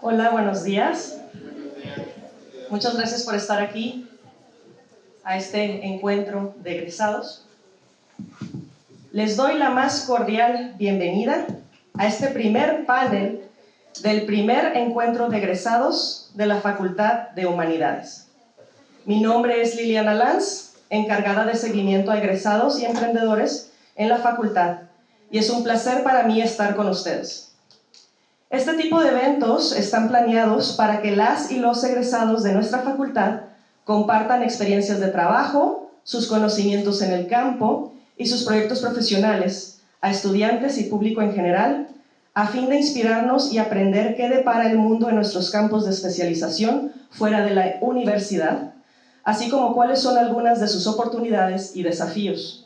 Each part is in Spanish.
Hola, buenos días. Muchas gracias por estar aquí a este encuentro de egresados. Les doy la más cordial bienvenida a este primer panel del primer encuentro de egresados de la Facultad de Humanidades. Mi nombre es Liliana Lanz, encargada de seguimiento a egresados y emprendedores en la facultad, y es un placer para mí estar con ustedes. Este tipo de eventos están planeados para que las y los egresados de nuestra facultad compartan experiencias de trabajo, sus conocimientos en el campo y sus proyectos profesionales a estudiantes y público en general, a fin de inspirarnos y aprender qué depara el mundo en nuestros campos de especialización fuera de la universidad, así como cuáles son algunas de sus oportunidades y desafíos.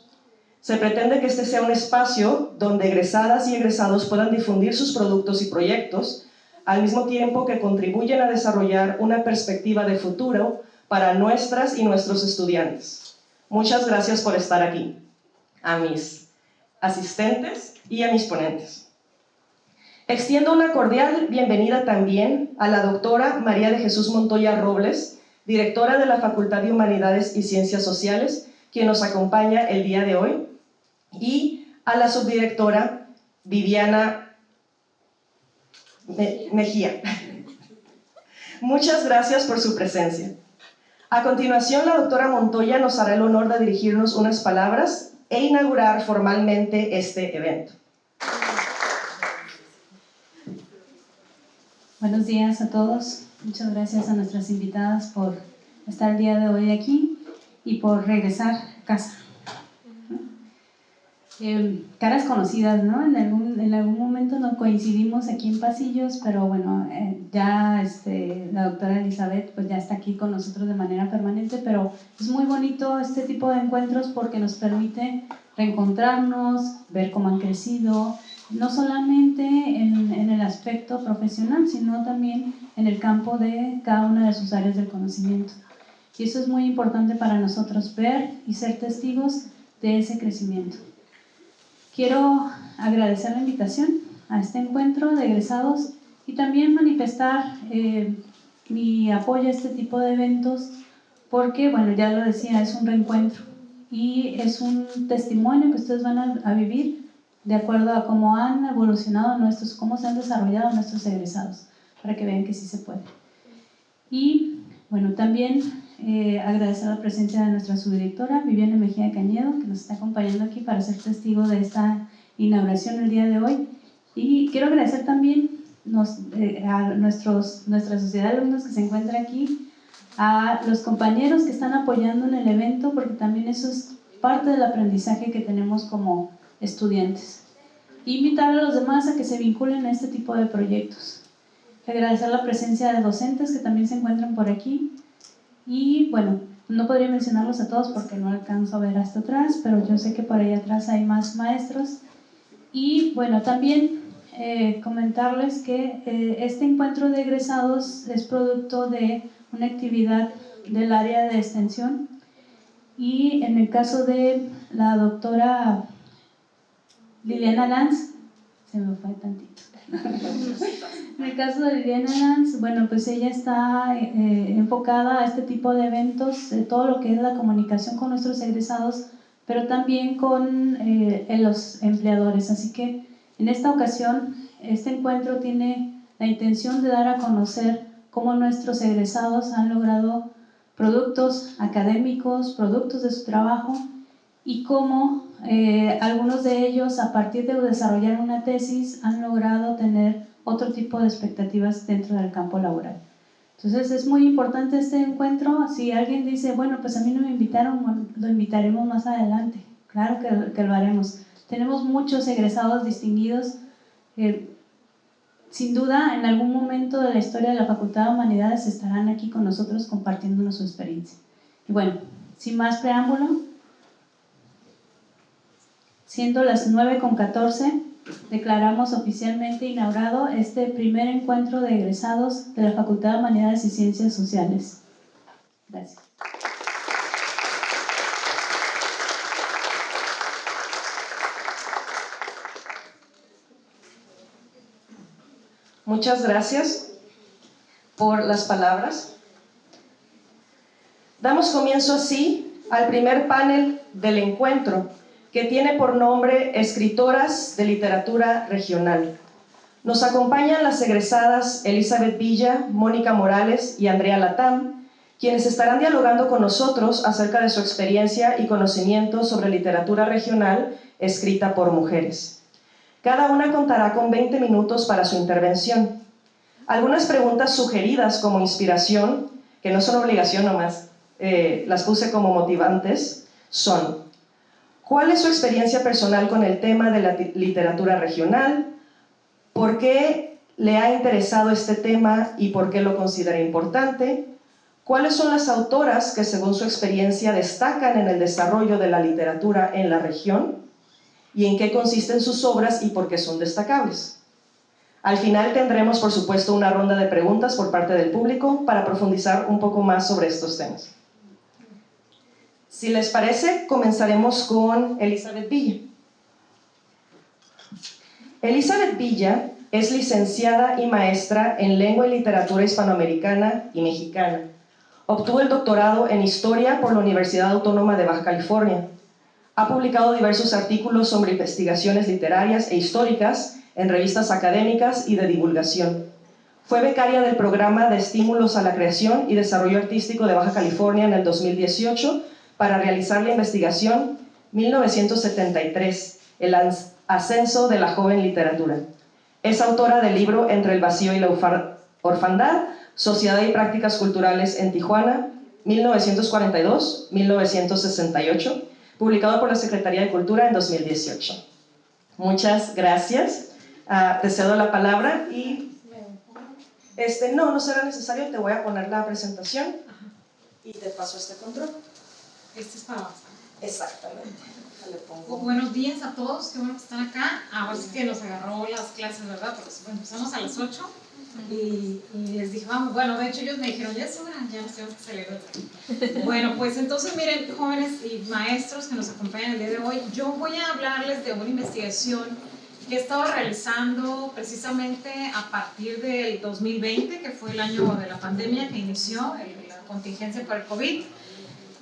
Se pretende que este sea un espacio donde egresadas y egresados puedan difundir sus productos y proyectos, al mismo tiempo que contribuyen a desarrollar una perspectiva de futuro para nuestras y nuestros estudiantes. Muchas gracias por estar aquí, a mis asistentes y a mis ponentes. Extiendo una cordial bienvenida también a la doctora María de Jesús Montoya Robles, directora de la Facultad de Humanidades y Ciencias Sociales, quien nos acompaña el día de hoy, y a la subdirectora Viviana Mejía. Muchas gracias por su presencia. A continuación, la doctora Montoya nos hará el honor de dirigirnos unas palabras e inaugurar formalmente este evento. Buenos días a todos. Muchas gracias a nuestras invitadas por estar el día de hoy aquí y por regresar a casa. Caras conocidas, ¿no? En algún momento no coincidimos aquí en pasillos, pero bueno, ya la doctora Elizabeth pues ya está aquí con nosotros de manera permanente, pero es muy bonito este tipo de encuentros porque nos permite reencontrarnos, ver cómo han crecido, no solamente en el aspecto profesional, sino también en el campo de cada una de sus áreas del conocimiento. Y eso es muy importante para nosotros, ver y ser testigos de ese crecimiento. Quiero agradecer la invitación a este encuentro de egresados y también manifestar mi apoyo a este tipo de eventos porque, bueno, ya lo decía, es un reencuentro y es un testimonio que ustedes van a vivir de acuerdo a cómo han evolucionado cómo se han desarrollado nuestros egresados, para que vean que sí se puede. Y, bueno, también agradecer la presencia de nuestra subdirectora, Viviana Mejía Cañedo, que nos está acompañando aquí para ser testigo de esta inauguración el día de hoy. Y quiero agradecer también a nuestra sociedad de alumnos que se encuentra aquí, a los compañeros que están apoyando en el evento, porque también eso es parte del aprendizaje que tenemos como estudiantes. Invitar a los demás a que se vinculen a este tipo de proyectos. Agradecer la presencia de docentes que también se encuentran por aquí. Y bueno, no podría mencionarlos a todos porque no alcanzo a ver hasta atrás, pero yo sé que por ahí atrás hay más maestros. Y bueno, también comentarles que este encuentro de egresados es producto de una actividad del área de extensión. Y en el caso de la doctora Liliana Lanz, se me fue tantito. En el caso de Liliana Lanz, bueno, pues ella está enfocada a este tipo de eventos, todo lo que es la comunicación con nuestros egresados, pero también con los empleadores. Así que en esta ocasión, este encuentro tiene la intención de dar a conocer cómo nuestros egresados han logrado productos académicos, productos de su trabajo, y cómo algunos de ellos, a partir de desarrollar una tesis, han logrado tener otro tipo de expectativas dentro del campo laboral. Entonces es muy importante este encuentro. Si alguien dice, bueno, pues a mí no me invitaron, bueno, lo invitaremos más adelante. Claro que lo haremos. Tenemos muchos egresados distinguidos. Sin duda, en algún momento de la historia de la Facultad de Humanidades estarán aquí con nosotros compartiéndonos su experiencia. Y bueno, sin más preámbulo, siendo las 9:14, declaramos oficialmente inaugurado este primer encuentro de egresados de la Facultad de Humanidades y Ciencias Sociales. Gracias. Muchas gracias. por las palabras. Damos comienzo así al primer panel del encuentro, que tiene por nombre Escritoras de Literatura Regional. Nos acompañan las egresadas Elizabeth Villa, Mónica Morales y Andrea Latam, quienes estarán dialogando con nosotros acerca de su experiencia y conocimiento sobre literatura regional escrita por mujeres. Cada una contará con 20 minutos para su intervención. Algunas preguntas sugeridas como inspiración, que no son obligación nomás, las puse como motivantes, son: ¿cuál es su experiencia personal con el tema de la literatura regional? ¿Por qué le ha interesado este tema y por qué lo considera importante? ¿Cuáles son las autoras que, según su experiencia, destacan en el desarrollo de la literatura en la región? ¿Y en qué consisten sus obras y por qué son destacables? Al final tendremos, por supuesto, una ronda de preguntas por parte del público para profundizar un poco más sobre estos temas. Si les parece, comenzaremos con Elizabeth Villa. Elizabeth Villa es licenciada y maestra en Lengua y Literatura Hispanoamericana y Mexicana. Obtuvo el doctorado en Historia por la Universidad Autónoma de Baja California. Ha publicado diversos artículos sobre investigaciones literarias e históricas en revistas académicas y de divulgación. Fue becaria del Programa de Estímulos a la Creación y Desarrollo Artístico de Baja California en el 2018 para realizar la investigación 1973, el ascenso de la joven literatura. Es autora del libro Entre el vacío y la orfandad, Sociedad y prácticas culturales en Tijuana, 1942-1968, publicado por la Secretaría de Cultura en 2018. Muchas gracias. Te cedo la palabra y no será necesario, te voy a poner la presentación y te paso este control. Este es para avanzar. Exactamente. Le pongo. Buenos días a todos, qué bueno que están acá. Ahora sí que nos agarró las clases, ¿verdad? Porque empezamos a las 8 y les dije, vamos, bueno, de hecho ellos me dijeron, ya es hora, ya nos tenemos que salir. Bueno, pues entonces miren, jóvenes y maestros que nos acompañan el día de hoy, yo voy a hablarles de una investigación que he estado realizando precisamente a partir del 2020, que fue el año de la pandemia que inició, la contingencia por el COVID.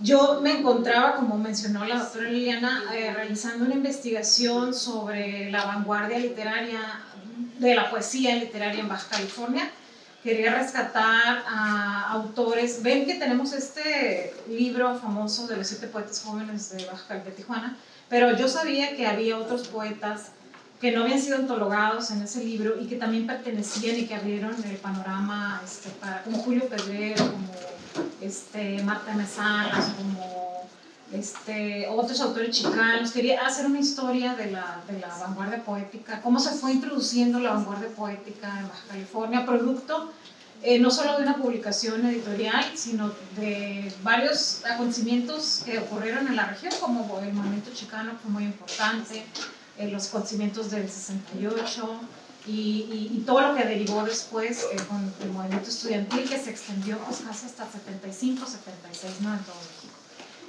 Yo me encontraba, como mencionó la doctora Liliana, realizando una investigación sobre la vanguardia literaria, de la poesía literaria en Baja California. Quería rescatar a autores. Ven que tenemos este libro famoso de los 7 poetas jóvenes de Baja California, de Tijuana, pero yo sabía que había otros poetas que no habían sido antologados en ese libro y que también pertenecían y que abrieron el panorama, como Julio Pedrero, como Marta Mesalas, como otros autores chicanos. Quería hacer una historia de la vanguardia poética, cómo se fue introduciendo la vanguardia poética en Baja California, producto no solo de una publicación editorial, sino de varios acontecimientos que ocurrieron en la región, como el movimiento chicano fue muy importante, los acontecimientos del 68, y todo lo que derivó después con el movimiento estudiantil, que se extendió pues casi hasta 75, 76, ¿no? En todo México.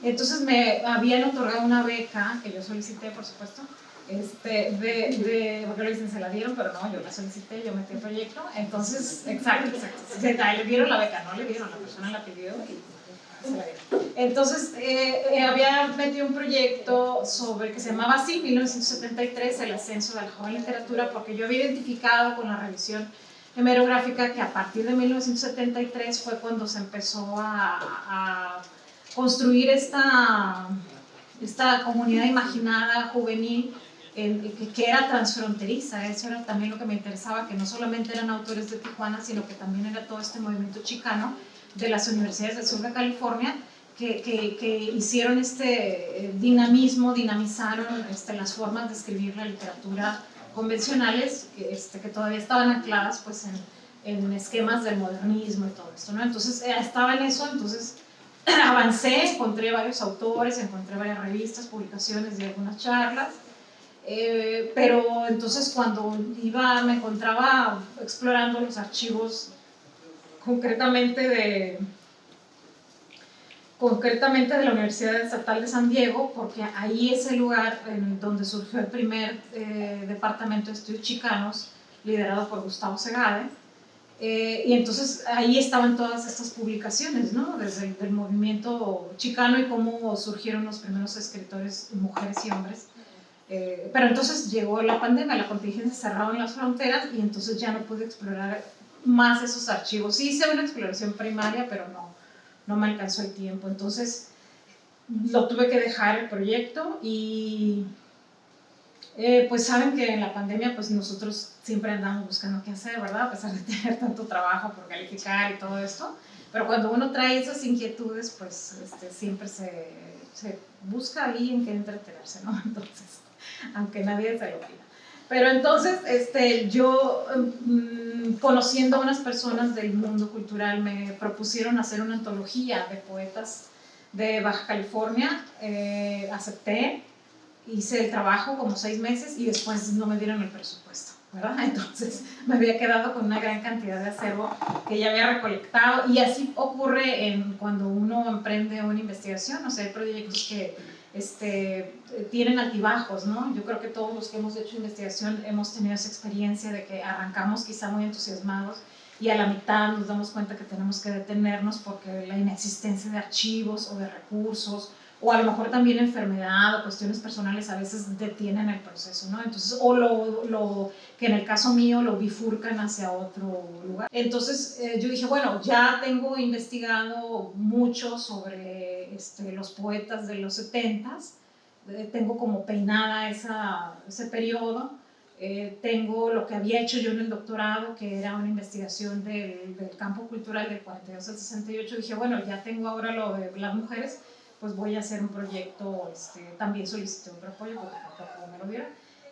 Entonces me habían otorgado una beca, que yo solicité, por supuesto, porque lo dicen, se la dieron, pero no, yo la solicité, yo metí el proyecto. Entonces, exacto. Le dieron la beca, no le dieron, la persona la pidió y se la dieron. Entonces, había metido un proyecto que se llamaba así, 1973, el ascenso de la joven literatura, porque yo había identificado con la revisión hemerográfica que a partir de 1973 fue cuando se empezó a construir esta comunidad imaginada juvenil que era transfronteriza. Eso era también lo que me interesaba, que no solamente eran autores de Tijuana, sino que también era todo este movimiento chicano de las universidades del sur de California que hicieron dinamizaron las formas de escribir la literatura convencionales que todavía estaban ancladas pues en esquemas del modernismo y todo esto, ¿no? Entonces estaba en eso, entonces avancé, encontré varios autores, encontré varias revistas, publicaciones y algunas charlas, pero entonces cuando me encontraba explorando los archivos concretamente de la Universidad Estatal de San Diego, porque ahí es el lugar en donde surgió el primer departamento de estudios chicanos liderado por Gustavo Segade. Y entonces ahí estaban todas estas publicaciones, ¿no? Desde el movimiento chicano y cómo surgieron los primeros escritores, mujeres y hombres. Pero entonces llegó la pandemia, la contingencia, cerraron las fronteras y entonces ya no pude explorar más esos archivos. Sí hice una exploración primaria, pero no me alcanzó el tiempo. Entonces lo tuve que dejar el proyecto y pues saben que en la pandemia pues nosotros siempre andamos buscando qué hacer, ¿verdad? A pesar de tener tanto trabajo por calificar y todo esto. Pero cuando uno trae esas inquietudes, pues siempre se busca ahí en qué entretenerse, ¿no? Entonces, aunque nadie se lo pida. Pero entonces yo, conociendo a unas personas del mundo cultural, me propusieron hacer una antología de poetas de Baja California. Acepté, hice el trabajo como 6 meses y después no me dieron el presupuesto, ¿verdad? Entonces me había quedado con una gran cantidad de acervo que ya había recolectado, y así ocurre cuando uno emprende una investigación. O sea, hay proyectos que tienen altibajos, ¿no? Yo creo que todos los que hemos hecho investigación hemos tenido esa experiencia de que arrancamos quizá muy entusiasmados y a la mitad nos damos cuenta que tenemos que detenernos porque la inexistencia de archivos o de recursos, o a lo mejor también enfermedad o cuestiones personales a veces detienen el proceso, ¿no? Entonces, o que en el caso mío lo bifurcan hacia otro lugar. Entonces yo dije, bueno, ya tengo investigado mucho sobre los poetas de los 70s, tengo como peinada ese periodo. Tengo lo que había hecho yo en el doctorado, que era una investigación del campo cultural del 42 al 68. Dije, bueno, ya tengo ahora lo de las mujeres, pues voy a hacer un proyecto. También solicité otro apoyo porque tampoco me lo dieron.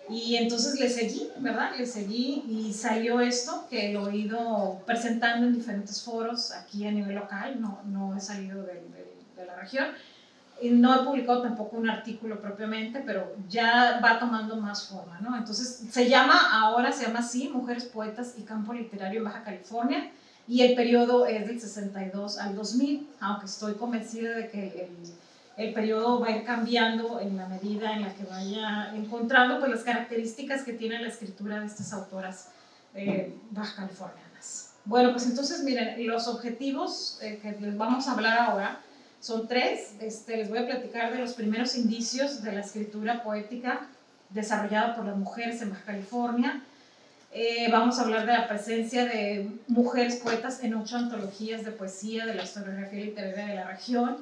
Y entonces le seguí, ¿verdad? Le seguí y salió esto, que lo he ido presentando en diferentes foros aquí a nivel local, no he salido de la región. Y no he publicado tampoco un artículo propiamente, pero ya va tomando más forma, ¿no? Entonces ahora se llama así, Mujeres Poetas y Campo Literario en Baja California, y el periodo es del 62 al 2000, aunque estoy convencida de que el periodo va a ir cambiando en la medida en la que vaya encontrando pues las características que tiene la escritura de estas autoras baja californianas. Bueno, pues entonces miren, los objetivos que les vamos a hablar ahora son 3. Les voy a platicar de los primeros indicios de la escritura poética desarrollada por las mujeres en Baja California. Vamos a hablar de la presencia de mujeres poetas en 8 antologías de poesía de la historiografía literaria de la región.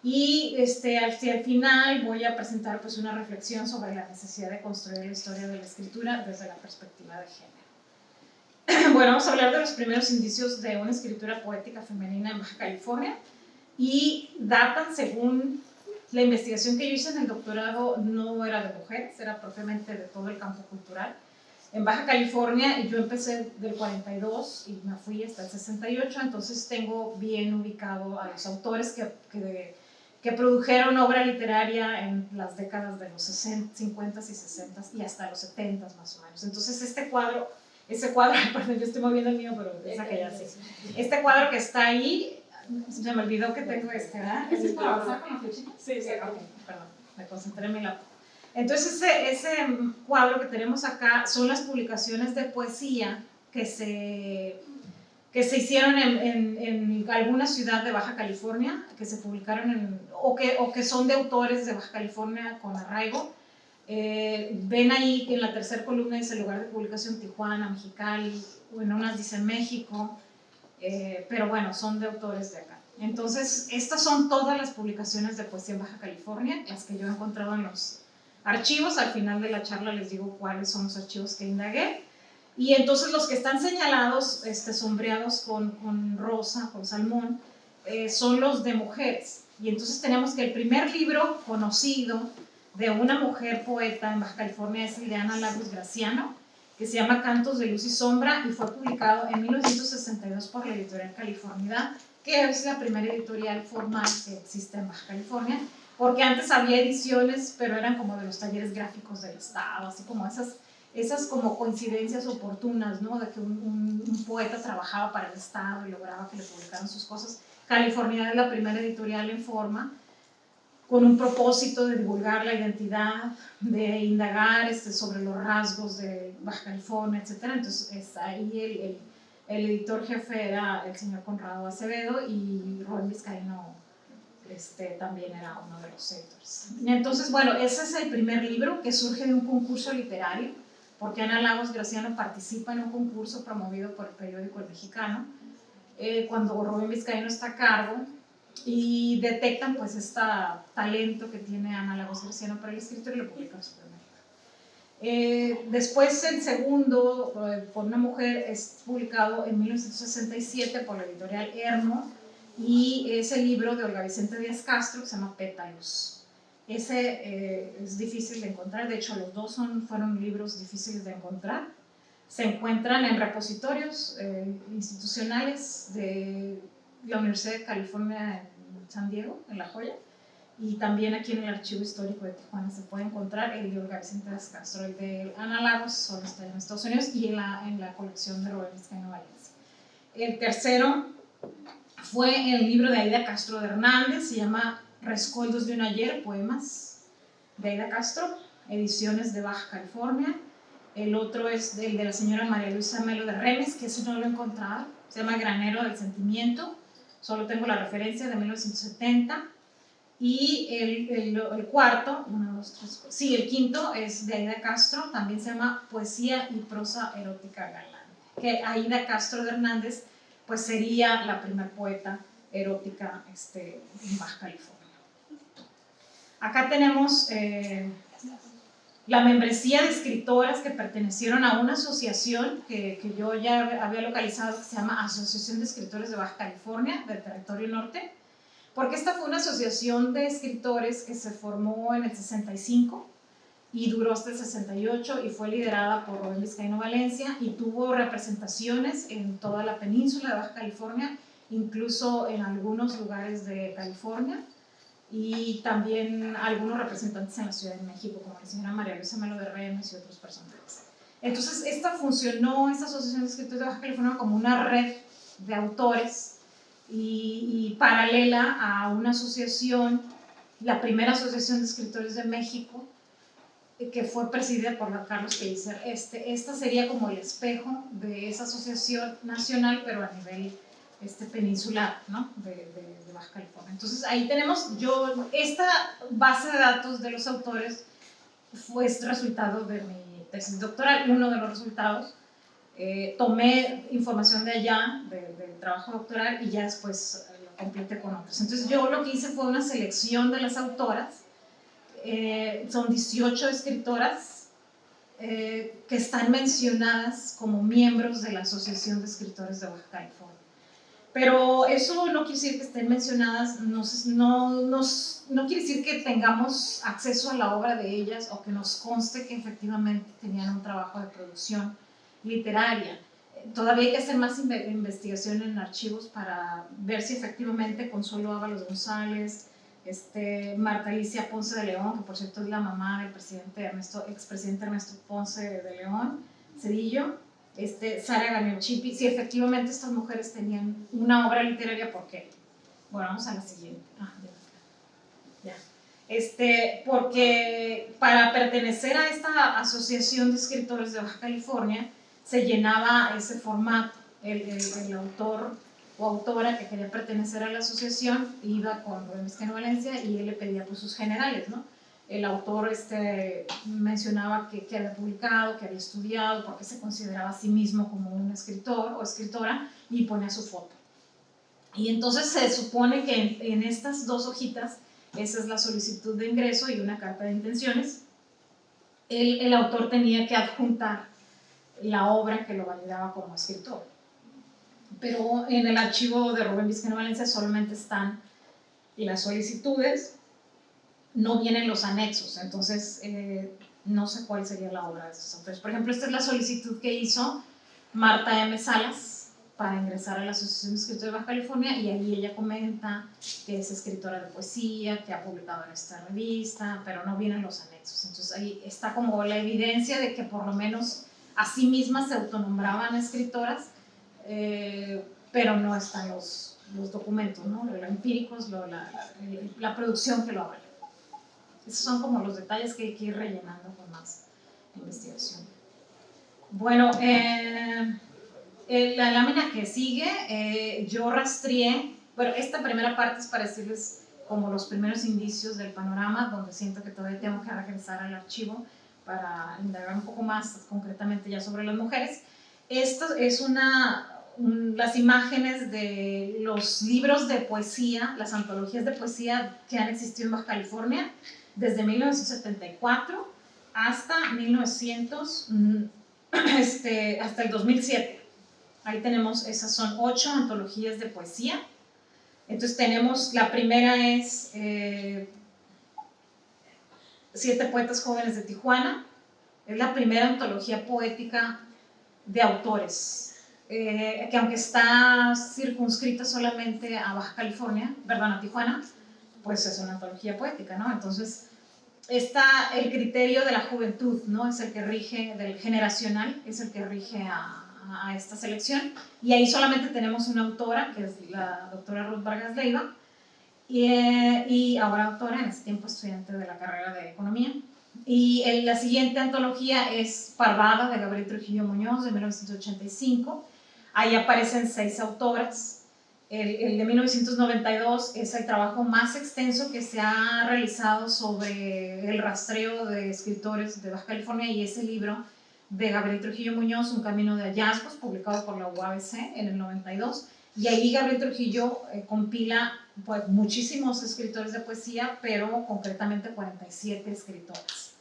Y hacia el final voy a presentar pues una reflexión sobre la necesidad de construir la historia de la escritura desde la perspectiva de género. Bueno, vamos a hablar de los primeros indicios de una escritura poética femenina en Baja California, y datan, según la investigación que yo hice en el doctorado, no era de mujeres, era propiamente de todo el campo cultural. En Baja California yo empecé del 42 y me fui hasta el 68, entonces tengo bien ubicado a los autores que produjeron obra literaria en las décadas de los 60, 50 y 60 y hasta los 70 más o menos. Entonces ese cuadro, perdón, yo estoy moviendo el mío, pero es aquella así. Este cuadro que está ahí, se me olvidó que tengo ¿verdad? ¿Este es para avanzar con la flechita? Sí, sí. Okay, perdón, me concentré en mi laptop. Entonces ese cuadro que tenemos acá son las publicaciones de poesía que se hicieron en alguna ciudad de Baja California, que se publicaron o que son de autores de Baja California con arraigo. Ven ahí que en la tercera columna dice el lugar de publicación Tijuana, Mexicali, o en unas dice México. Pero bueno, son de autores de acá. Entonces, estas son todas las publicaciones de poesía en Baja California, las que yo he encontrado en los archivos. Al final de la charla les digo cuáles son los archivos que indagué. Y entonces los que están señalados, sombreados con rosa, con salmón, son los de mujeres. Y entonces tenemos que el primer libro conocido de una mujer poeta en Baja California es el de Ana Lagos Graciano, que se llama Cantos de Luz y Sombra, y fue publicado en 1962 por la editorial Californidad, que es la primera editorial formal que existe en Baja California, porque antes había ediciones, pero eran como de los talleres gráficos del Estado, así como esas como coincidencias oportunas, ¿no? De que un poeta trabajaba para el Estado y lograba que le publicaran sus cosas. Californidad es la primera editorial en forma, con un propósito de divulgar la identidad, de indagar sobre los rasgos de Baja California, etc. Entonces es ahí El editor jefe era el señor Conrado Acevedo y Rubén Vizcaíno también era uno de los editores. Entonces, bueno, ese es el primer libro que surge de un concurso literario, porque Ana Lagos Graciano participa en un concurso promovido por el periódico El Mexicano, cuando Rubén Vizcaíno está a cargo, y detectan pues este talento que tiene Ana Lagos Graciano para el escrito y lo publican en su primer libro. Después el segundo, por una mujer, es publicado en 1967 por la editorial Hermo, y es el libro de Olga Vicente Díaz Castro que se llama Pétalos. Ese es difícil de encontrar, de hecho los dos fueron libros difíciles de encontrar. Se encuentran en repositorios institucionales de la Universidad de California en San Diego, en La Joya, y también aquí en el Archivo Histórico de Tijuana se puede encontrar el de Olga Vicente Díaz Castro. El de Ana Lagos solo está en Estados Unidos y en la colección de Rubén Vizcaíno Valencia. El tercero fue el libro de Aida Castro de Hernández, se llama Rescoldos de un ayer, poemas de Aida Castro, ediciones de Baja California. El otro es el de la señora María Luisa Melo de Remes, que ese no lo he encontrado, se llama Granero del Sentimiento, solo tengo la referencia de 1970. Y el cuarto, el quinto es de Aida Castro, también se llama Poesía y prosa erótica galante, que Aida Castro de Hernández pues sería la primer poeta erótica en Baja California. Acá tenemos la membresía de escritoras que pertenecieron a una asociación que yo ya había localizado, que se llama Asociación de Escritores de Baja California, del Territorio Norte, porque esta fue una asociación de escritores que se formó en el 65 y duró hasta el 68 y fue liderada por Rubén Vizcaíno Valencia y tuvo representaciones en toda la península de Baja California, incluso en algunos lugares de California, y también algunos representantes en la Ciudad de México, como la señora María Luisa Melo de Remes y otros personajes. Entonces, esta Asociación de Escritores de Baja California, como una red de autores y paralela a una asociación, la primera Asociación de Escritores de México, que fue presidida por Carlos Pellicer. Esta sería como el espejo de esa asociación nacional, pero a nivel peninsular, ¿no? de Baja California. Entonces ahí tenemos, esta base de datos de los autores fue resultado de mi tesis doctoral, uno de los resultados. Tomé información de allá, del trabajo doctoral, y ya después lo completé con otros. Entonces yo lo que hice fue una selección de las autoras. Son 18 escritoras que están mencionadas como miembros de la Asociación de Escritores de Baja California. Pero eso no quiere decir que estén mencionadas, no quiere decir que tengamos acceso a la obra de ellas o que nos conste que efectivamente tenían un trabajo de producción literaria. Todavía hay que hacer más investigación en archivos para ver si efectivamente Consuelo Ábalos González, Marta Alicia Ponce de León, que por cierto es la mamá del expresidente Ernesto Ponce de León, Cedillo, Sara Gamiochipi, si efectivamente estas mujeres tenían una obra literaria. ¿Por qué? Bueno, vamos a la siguiente. Ya. Porque para pertenecer a esta Asociación de Escritores de Baja California se llenaba ese formato. El autor o autora que quería pertenecer a la asociación iba con Rubén Vizcaíno Valencia y él le pedía pues sus generales, ¿no? El autor mencionaba que había publicado, que había estudiado, porque se consideraba a sí mismo como un escritor o escritora, y ponía su foto. Y entonces se supone que en estas dos hojitas, esa es la solicitud de ingreso y una carta de intenciones, el autor tenía que adjuntar la obra que lo validaba como escritor. Pero en el archivo de Rubén Vizcaíno Valencia solamente están las solicitudes, no vienen los anexos, entonces no sé cuál sería la obra de estos autores. Por ejemplo, esta es la solicitud que hizo Marta M. Salas para ingresar a la Asociación de Escritores de Baja California, y ahí ella comenta que es escritora de poesía, que ha publicado en esta revista, pero no vienen los anexos. Entonces ahí está como la evidencia de que por lo menos a sí mismas se autonombraban escritoras, pero no están los documentos, ¿no? Los empíricos, la producción que lo avala. Esos son como los detalles que hay que ir rellenando con más investigación. Bueno, La lámina que sigue, yo rastreé, bueno, esta primera parte es para decirles como los primeros indicios del panorama, donde siento que todavía tengo que regresar al archivo para indagar un poco más concretamente ya sobre las mujeres. Esto es las imágenes de los libros de poesía, las antologías de poesía que han existido en Baja California desde 1974 hasta hasta el 2007. Ahí tenemos, esas son 8 antologías de poesía. Entonces tenemos, la primera es 7 poetas jóvenes de Tijuana. Es la primera antología poética de autores, que aunque está circunscrita solamente a Baja California, perdón, a Tijuana, pues es una antología poética, ¿no? Entonces, el criterio de la juventud, ¿no? Es el que rige, del generacional, es el que rige a esta selección, y ahí solamente tenemos una autora, que es la doctora Ruth Vargas Leiva, y ahora doctora, en ese tiempo estudiante de la carrera de Economía. Y la siguiente antología es Parvada, de Gabriel Trujillo Muñoz, de 1985. Ahí aparecen 6 autoras. El de 1992 es el trabajo más extenso que se ha realizado sobre el rastreo de escritores de Baja California, y ese libro de Gabriel Trujillo Muñoz, Un camino de hallazgos, publicado por la UABC en el 92. Y ahí Gabriel Trujillo compila pues, muchísimos escritores de poesía, pero concretamente 47 escritores.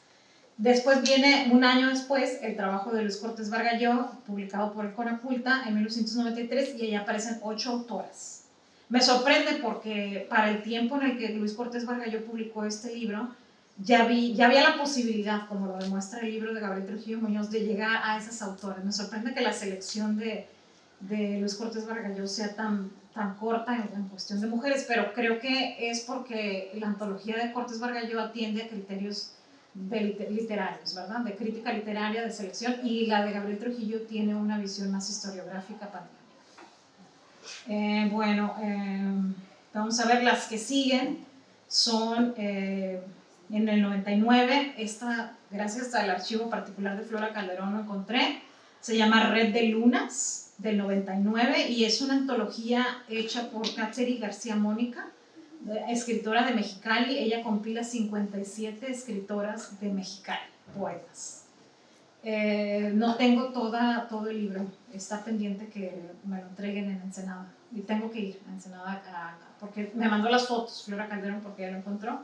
Después viene, un año después, el trabajo de Luis Cortés Bargalló, publicado por el Conaculta en 1993, y ahí aparecen 8 autoras. Me sorprende porque para el tiempo en el que Luis Cortés Bargalló publicó este libro, ya había la posibilidad, como lo demuestra el libro de Gabriel Trujillo Muñoz, de llegar a esas autoras. Me sorprende que la selección de Luis Cortés Bargalló sea tan corta en cuestión de mujeres, pero creo que es porque la antología de Cortés Bargalló atiende a criterios literarios, ¿verdad? De crítica literaria, de selección, y la de Gabriel Trujillo tiene una visión más historiográfica panorámica. Vamos a ver, las que siguen son en el 99, esta, gracias al archivo particular de Flora Calderón lo encontré, se llama Red de Lunas, del 99, y es una antología hecha por Kateri García Mónica, escritora de Mexicali. Ella compila 57 escritoras de Mexicali, poetas. No tengo todo el libro, está pendiente que me lo entreguen en Ensenada, y tengo que ir a Ensenada porque me mandó las fotos Flora Calderón, porque ella lo encontró,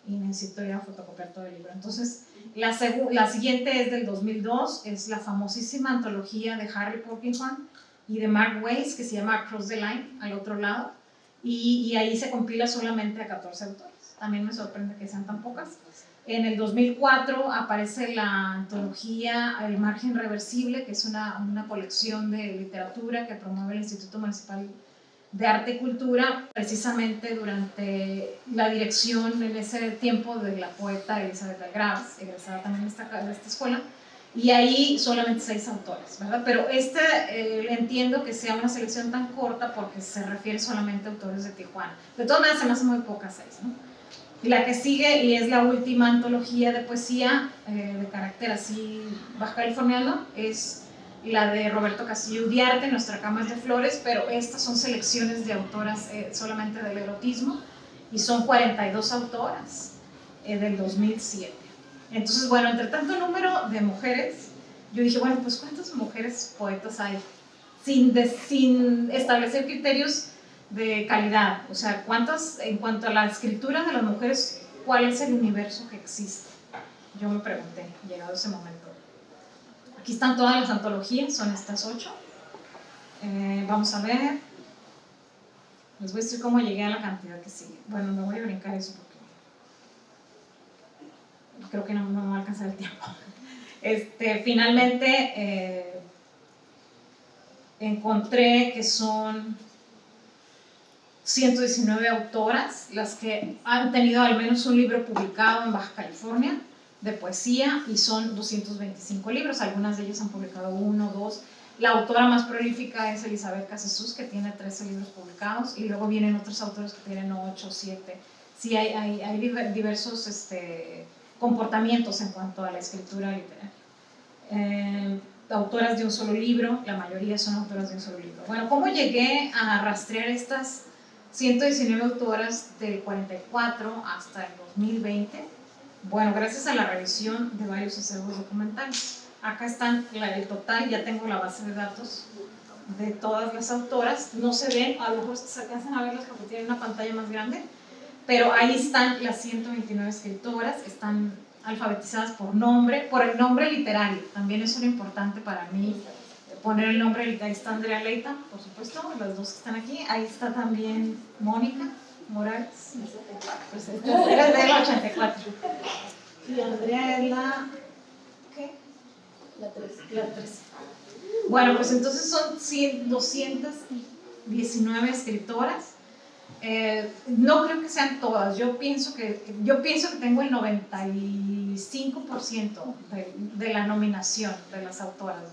y necesito ir a fotocopiar todo el libro. Entonces, la siguiente es del 2002, es la famosísima antología de Harry Polkinghorne y de Mark Weiss, que se llama Across the Line, al otro lado, y ahí se compila solamente a 14 autores. También me sorprende que sean tan pocas. En el 2004 aparece la antología El Margen Reversible, que es una colección de literatura que promueve el Instituto Municipal de Arte y Cultura, precisamente durante la dirección en ese tiempo de la poeta Elizabeth Algraves, egresada también de esta escuela, y ahí solamente 6 autores, ¿verdad? Pero entiendo que sea una selección tan corta porque se refiere solamente a autores de Tijuana. De todas maneras se me hace muy pocas 6, ¿no? La que sigue, y es la última antología de poesía de carácter así baja californiano, es la de Roberto Castillo Udiarte, Nuestra cama es de flores, pero estas son selecciones de autoras solamente del erotismo, y son 42 autoras del 2007. Entonces, bueno, entre tanto número de mujeres, yo dije, bueno, pues ¿cuántas mujeres poetas hay? Sin establecer criterios de calidad, o sea, ¿cuántas, en cuanto a la escritura de las mujeres, cuál es el universo que existe? Yo me pregunté, llegado ese momento. Aquí están todas las antologías, son estas 8. Vamos a ver. Les voy a decir cómo llegué a la cantidad que sigue. Bueno, me voy a brincar eso porque creo que no me va a alcanzar el tiempo. Finalmente, encontré que son 119 autoras las que han tenido al menos un libro publicado en Baja California de poesía, y son 225 libros, algunas de ellas han publicado 1 o 2. La autora más prolífica es Elizabeth Casasus, que tiene 13 libros publicados, y luego vienen otros autores que tienen 8 o 7. Sí, hay diversos comportamientos en cuanto a la escritura literaria. autoras de un solo libro, la mayoría son autoras de un solo libro. Bueno, ¿cómo llegué a rastrear estas 119 autoras del 44 hasta el 2020? Bueno, gracias a la revisión de varios acervos documentales. Acá están el total, ya tengo la base de datos de todas las autoras. No se ven, a lo mejor se alcanzan a verlas porque tienen una pantalla más grande, pero ahí están las 129 escritoras, están alfabetizadas por nombre, por el nombre literario. También eso era importante para mí, poner el nombre literario. Ahí está Andrea Leita, por supuesto, las dos que están aquí. Ahí está también Mónica Morales, pues era del 84. Y Andrea es la... ¿qué? La 13. Bueno, pues entonces son 219 escritoras. No creo que sean todas, yo pienso que tengo el 95% de la nominación de las autoras,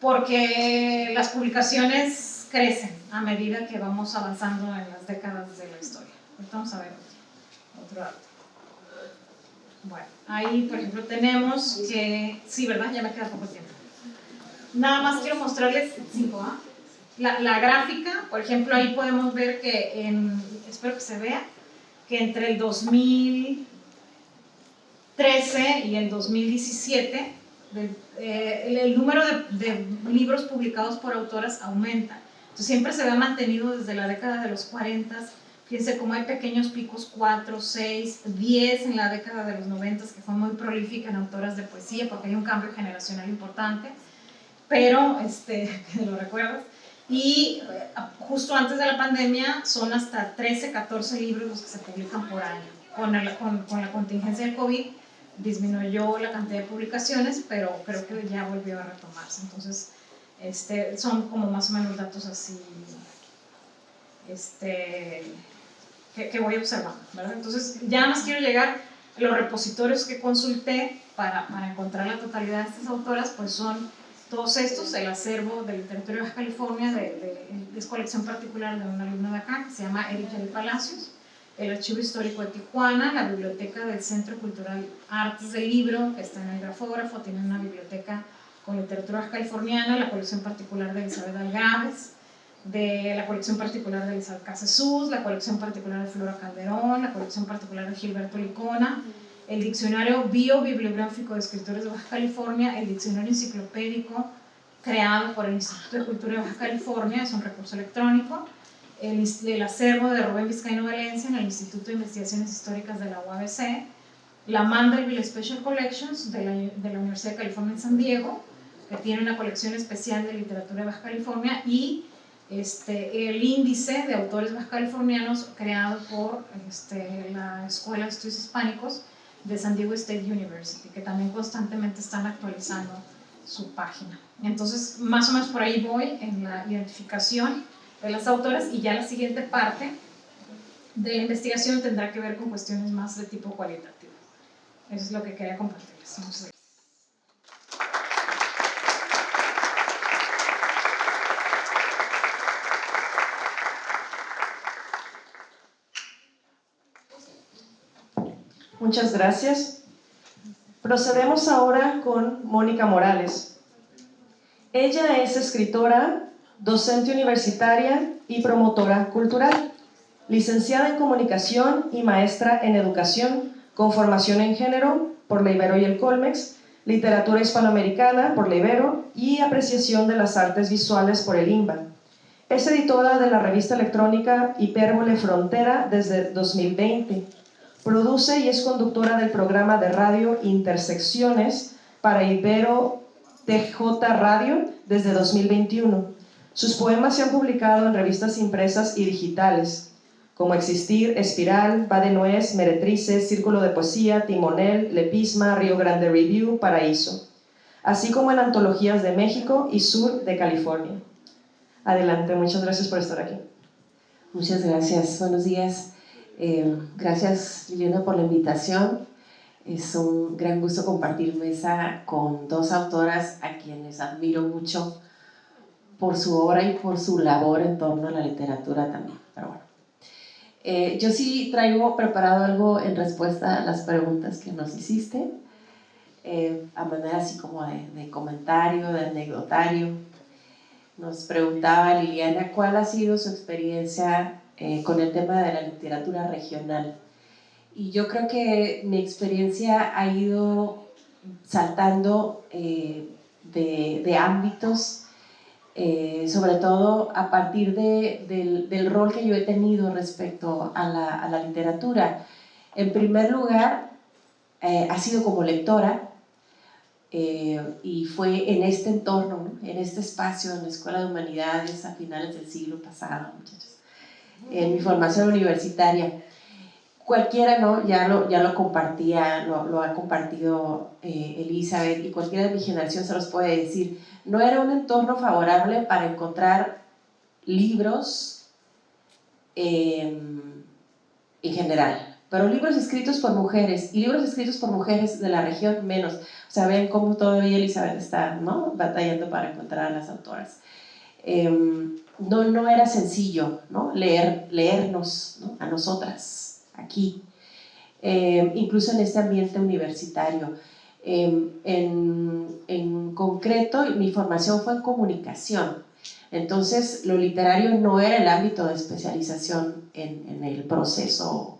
porque las publicaciones crecen a medida que vamos avanzando en las décadas de la historia. Ahorita vamos a ver otro dato. Bueno, ahí por ejemplo tenemos que, sí, ¿verdad? Ya me queda poco tiempo. Nada más quiero mostrarles 5A. La gráfica, por ejemplo, ahí podemos ver que, espero que se vea, que entre el 2013 y el 2017, el número de libros publicados por autoras aumenta. Entonces siempre se ha mantenido desde la década de los 40. Fíjense cómo hay pequeños picos, 4, 6, 10 en la década de los 90, que fue muy prolífica en autoras de poesía, porque hay un cambio generacional importante, pero, que lo recuerdas. Y justo antes de la pandemia son hasta 13, 14 libros los que se publican por año. Con la contingencia del COVID disminuyó la cantidad de publicaciones, pero creo que ya volvió a retomarse. Entonces, son como más o menos datos así que voy observando, ¿verdad? Entonces, ya más quiero llegar a los repositorios que consulté para encontrar la totalidad de estas autoras, pues son todos estos, el acervo de literatura de Baja California, es colección particular de un alumno de acá, que se llama Erika de Palacios, el Archivo Histórico de Tijuana, la biblioteca del Centro Cultural Artes del Libro, que está en el Grafógrafo, tiene una biblioteca con literatura baja californiana, la colección particular de Elizabeth Algaves, de la colección particular de Elizabeth Casasus, la colección particular de Flora Calderón, la colección particular de Gilberto Licona, el diccionario biobibliográfico de escritores de Baja California, el diccionario enciclopédico creado por el Instituto de Cultura de Baja California, es un recurso electrónico, el acervo de Rubén Vizcaíno Valencia en el Instituto de Investigaciones Históricas de la UABC, la Mandelville Special Collections de la Universidad de California en San Diego, que tiene una colección especial de literatura de Baja California, y el índice de autores baja californianos creado por la Escuela de Estudios Hispánicos de San Diego State University, que también constantemente están actualizando su página. Entonces, más o menos por ahí voy en la identificación de las autoras, y ya la siguiente parte de la investigación tendrá que ver con cuestiones más de tipo cualitativo. Eso es lo que quería compartirles. Muchas gracias. Muchas gracias. Procedemos ahora con Mónica Morales. Ella es escritora, docente universitaria y promotora cultural, licenciada en comunicación y maestra en educación, con formación en género por la Ibero y el Colmex, literatura hispanoamericana por la Ibero y apreciación de las artes visuales por el IMBA. Es editora de la revista electrónica Hipérbole Frontera desde 2020. Produce y es conductora del programa de radio Intersecciones para Ibero TJ Radio desde 2021. Sus poemas se han publicado en revistas impresas y digitales, como Existir, Espiral, Va de Nuez, Meretrices, Círculo de Poesía, Timonel, Lepisma, Río Grande Review, Paraíso, así como en antologías de México y sur de California. Adelante, muchas gracias por estar aquí. Muchas gracias, buenos días. Gracias, Liliana, por la invitación. Es un gran gusto compartir mesa con dos autoras a quienes admiro mucho por su obra y por su labor en torno a la literatura también. Pero bueno, yo sí traigo preparado algo en respuesta a las preguntas que nos hiciste. a manera así como de comentario, de anecdotario. Nos preguntaba Liliana cuál ha sido su experiencia con el tema de la literatura regional. Y yo creo que mi experiencia ha ido saltando de ámbitos, sobre todo a partir del rol que yo he tenido respecto a la literatura. En primer lugar, ha sido como lectora, y fue en este entorno, ¿no? En este espacio, en la Escuela de Humanidades a finales del siglo pasado, muchachos, en mi formación universitaria. Cualquiera, ¿no? Ya lo compartía, lo ha compartido Elizabeth, y cualquiera de mi generación se los puede decir. No era un entorno favorable para encontrar libros en general, pero libros escritos por mujeres, y libros escritos por mujeres de la región menos. O sea, ven cómo todavía Elizabeth está, ¿no?, batallando para encontrar a las autoras. No era sencillo, ¿no?, leernos, ¿no?, a nosotras aquí, incluso en este ambiente universitario. En concreto, mi formación fue en comunicación, entonces lo literario no era el ámbito de especialización en el proceso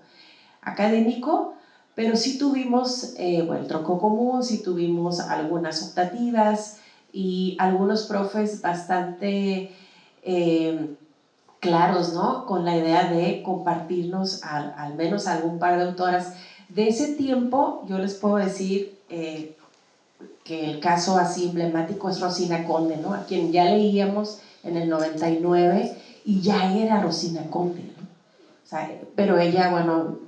académico, pero sí tuvimos el tronco común, sí tuvimos algunas optativas y algunos profes bastante claros, ¿no?, con la idea de compartirnos al menos algún par de autoras. De ese tiempo yo les puedo decir que el caso así emblemático es Rosina Conde, ¿no?, a quien ya leíamos en el 99 y ya era Rosina Conde, ¿no? O sea, pero ella, bueno,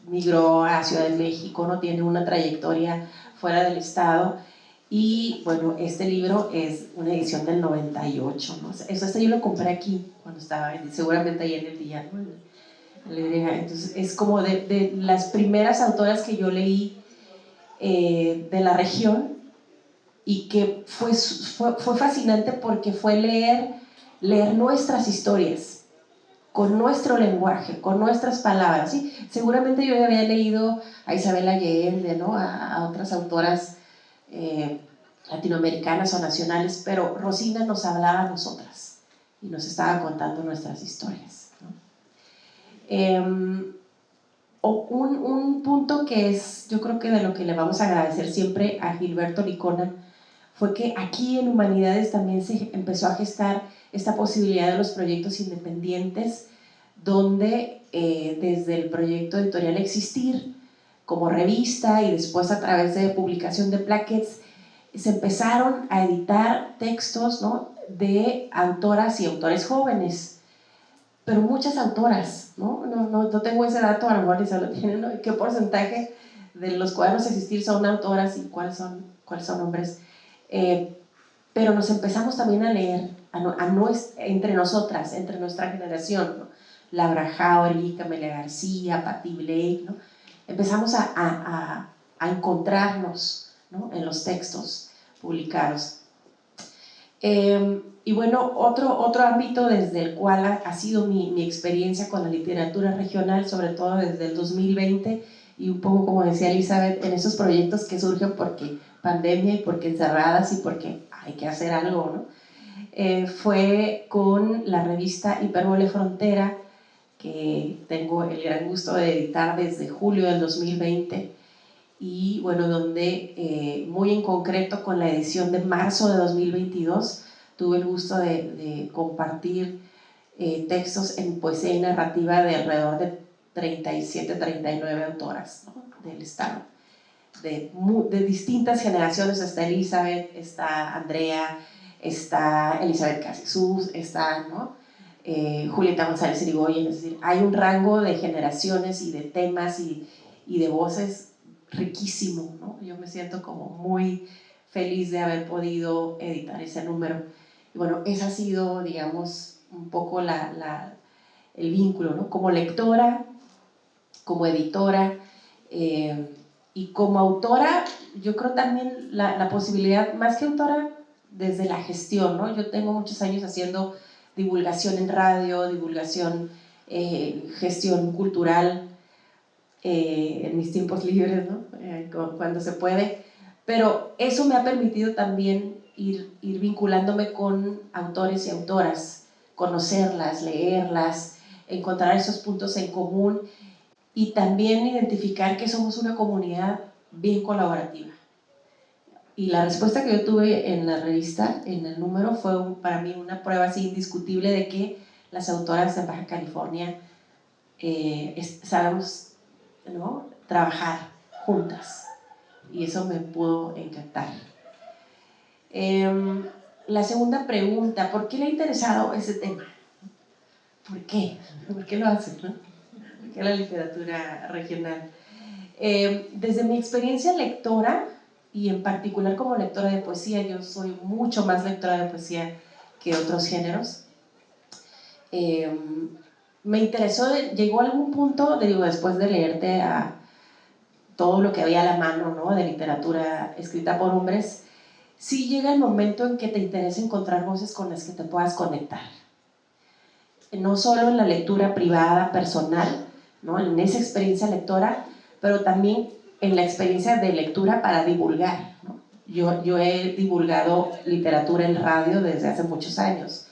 migró a Ciudad de México, ¿no?, tiene una trayectoria fuera del estado. Y bueno, este libro es una edición del 98, ¿no? Yo lo compré aquí cuando estaba, seguramente ahí en el día, ¿no?, entonces es como de las primeras autoras que yo leí de la región, y que fue fascinante porque fue leer nuestras historias con nuestro lenguaje, con nuestras palabras, ¿sí? Seguramente yo había leído a Isabel Allende, ¿no?, a otras autoras latinoamericanas o nacionales, pero Rosina nos hablaba a nosotras y nos estaba contando nuestras historias, ¿no? Un punto que es, yo creo que de lo que le vamos a agradecer siempre a Gilberto Licona, fue que aquí en Humanidades también se empezó a gestar esta posibilidad de los proyectos independientes, donde desde el proyecto editorial Existir, como revista, y después a través de publicación de plaquettes, se empezaron a editar textos, ¿no?, de autoras y autores jóvenes, pero muchas autoras, ¿no? No tengo ese dato, a lo mejor Lisa lo tiene, ¿no?, qué porcentaje de los cuadernos Existir son autoras y cuáles son hombres. Pero nos empezamos también a leer entre nosotras, entre nuestra generación, ¿no? Laura Jauregui, Camelia García, Patti Blake, ¿no? Empezamos a encontrarnos, ¿no?, en los textos publicados. Y bueno, otro ámbito desde el cual ha sido mi experiencia con la literatura regional, sobre todo desde el 2020, y un poco como decía Elizabeth, en esos proyectos que surgen porque pandemia y porque encerradas y porque hay que hacer algo, ¿no? Fue con la revista Hipérbole Frontera, que tengo el gran gusto de editar desde julio del 2020, y bueno, donde muy en concreto con la edición de marzo de 2022 tuve el gusto de compartir textos en poesía y narrativa de alrededor de 37, 39 autoras, ¿no?, del estado, de distintas generaciones. Está Elizabeth, está Andrea, está Elizabeth Casillas, está, ¿no?, Julieta González Irigoyen. Es decir, hay un rango de generaciones y de temas y de voces riquísimo, ¿no? Yo me siento como muy feliz de haber podido editar ese número. Y bueno, ese ha sido, digamos, un poco el vínculo, ¿no? Como lectora, como editora, y como autora, yo creo también la posibilidad, más que autora, desde la gestión, ¿no? Yo tengo muchos años haciendo divulgación en radio, divulgación, gestión cultural, en mis tiempos libres, ¿no?, cuando se puede, Pero eso me ha permitido también ir vinculándome con autores y autoras, conocerlas, leerlas, encontrar esos puntos en común y también identificar que somos una comunidad bien colaborativa. Y la respuesta que yo tuve en la revista, en el número, fue para mí una prueba así indiscutible de que las autoras de Baja California sabemos, ¿no?, trabajar juntas. Y eso me pudo encantar. La segunda pregunta, ¿por qué le ha interesado ese tema? ¿Por qué? ¿Por qué lo hacen, no? ¿Por qué la literatura regional? Desde mi experiencia lectora, y en particular como lectora de poesía, yo soy mucho más lectora de poesía que otros géneros, me interesó, llegó a algún punto, después de leerte a todo lo que había a la mano, ¿no?, de literatura escrita por hombres, sí llega el momento en que te interesa encontrar voces con las que te puedas conectar. No solo en la lectura privada, personal, ¿no?, en esa experiencia lectora, pero también en la experiencia de lectura para divulgar, ¿no? Yo he divulgado literatura en radio desde hace muchos años.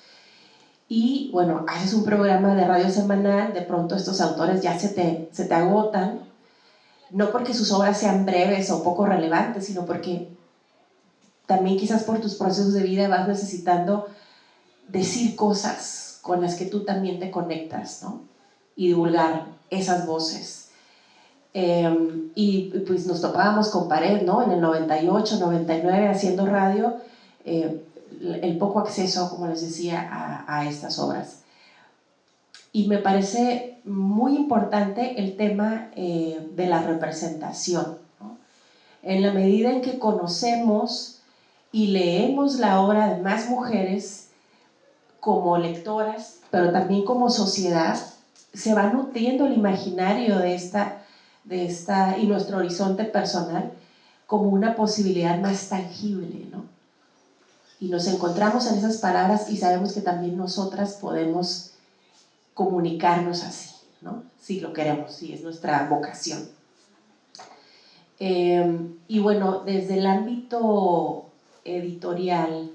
Y bueno, haces un programa de radio semanal, de pronto estos autores ya se te agotan, no porque sus obras sean breves o poco relevantes, sino porque también quizás por tus procesos de vida vas necesitando decir cosas con las que tú también te conectas, ¿no?, y divulgar esas voces. Y pues nos topábamos con pared, ¿no?, en el 98, 99 haciendo radio, el poco acceso, como les decía, a estas obras. Y me parece muy importante el tema de la representación, ¿no? En la medida en que conocemos y leemos la obra de más mujeres como lectoras, pero también como sociedad, se va nutriendo el imaginario de esta y nuestro horizonte personal como una posibilidad más tangible, ¿no? Y nos encontramos en esas palabras y sabemos que también nosotras podemos comunicarnos así, ¿no?, si lo queremos, si es nuestra vocación. Y bueno, desde el ámbito editorial,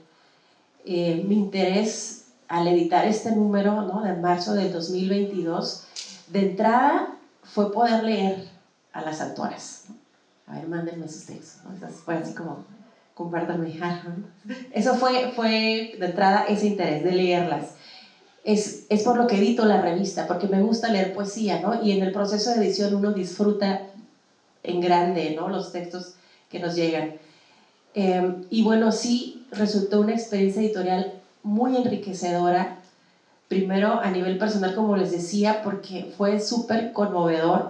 mi interés al editar este número, ¿no?, de marzo del 2022, de entrada fue poder leer a las autoras, ¿no? A ver, mándenme sus textos, ¿no? Eso fue así como, compártanme, ¿no? Eso fue de entrada ese interés de leerlas. Es por lo que edito la revista, porque me gusta leer poesía, ¿no? Y en el proceso de edición uno disfruta en grande, ¿no?, los textos que nos llegan. Y bueno, sí resultó una experiencia editorial muy enriquecedora, primero a nivel personal, como les decía, porque fue súper conmovedor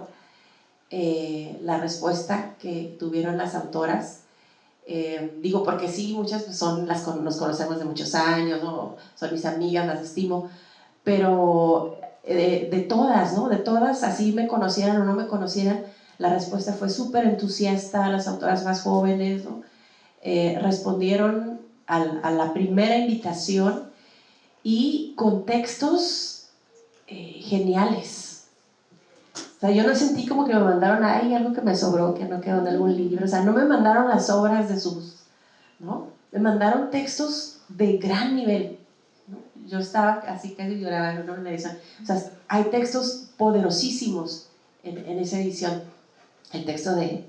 la respuesta que tuvieron las autoras. Digo, porque sí, muchas nos conocemos de muchos años, ¿no?, son mis amigas, las estimo, pero de todas, ¿no?, de todas, así me conocieran o no me conocieran, la respuesta fue súper entusiasta. Las autoras más jóvenes, ¿no?, respondieron a la primera invitación y con textos geniales. O sea, yo no sentí como que me mandaron algo que me sobró, que no quedó en algún libro. O sea, no me mandaron las obras de sus, ¿no?, me mandaron textos de gran nivel, ¿no? Yo estaba así casi lloraba, ¿no?, en la edición. O sea, hay textos poderosísimos en esa edición. El texto de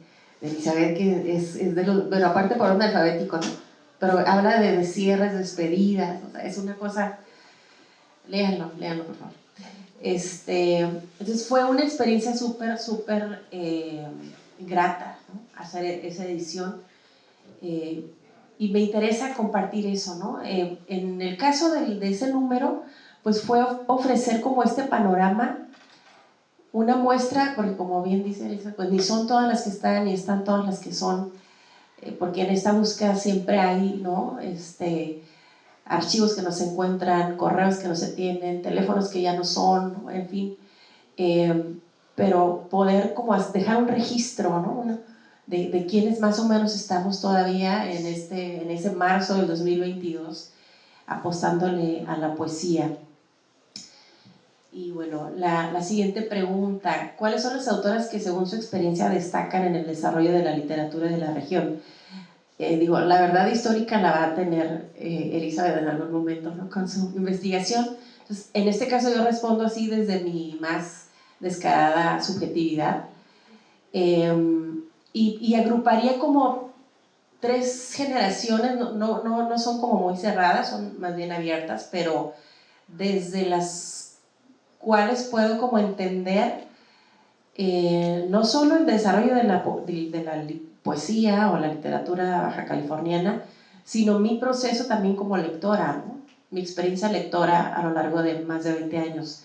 Elizabeth, que es de los, bueno, aparte por orden alfabético, ¿no?, pero habla de cierres, despedidas, o sea, es una cosa, léanlo por favor. Entonces fue una experiencia súper grata, ¿no?, hacer esa edición, y me interesa compartir eso, ¿no? En el caso de ese número, pues fue ofrecer como este panorama, una muestra, porque como bien dice Elisa, pues ni son todas las que están, ni están todas las que son, porque en esta búsqueda siempre hay, ¿no?, archivos que no se encuentran, correos que no se tienen, teléfonos que ya no son, ¿no?, en fin, pero poder como dejar un registro, ¿no?, de quienes más o menos estamos todavía en ese marzo del 2022 apostándole a la poesía. Y bueno, la siguiente pregunta: ¿cuáles son las autoras que según su experiencia destacan en el desarrollo de la literatura de la región? digo, la verdad histórica la va a tener Elizabeth en algún momento, ¿no? Con su investigación. Entonces, en este caso yo respondo así desde mi más descarada subjetividad, y agruparía como 3 generaciones, no son como muy cerradas, son más bien abiertas, pero desde las cuales puedo como entender no solo el desarrollo de la poesía o la literatura baja californiana, sino mi proceso también como lectora, ¿no? Mi experiencia lectora a lo largo de más de 20 años.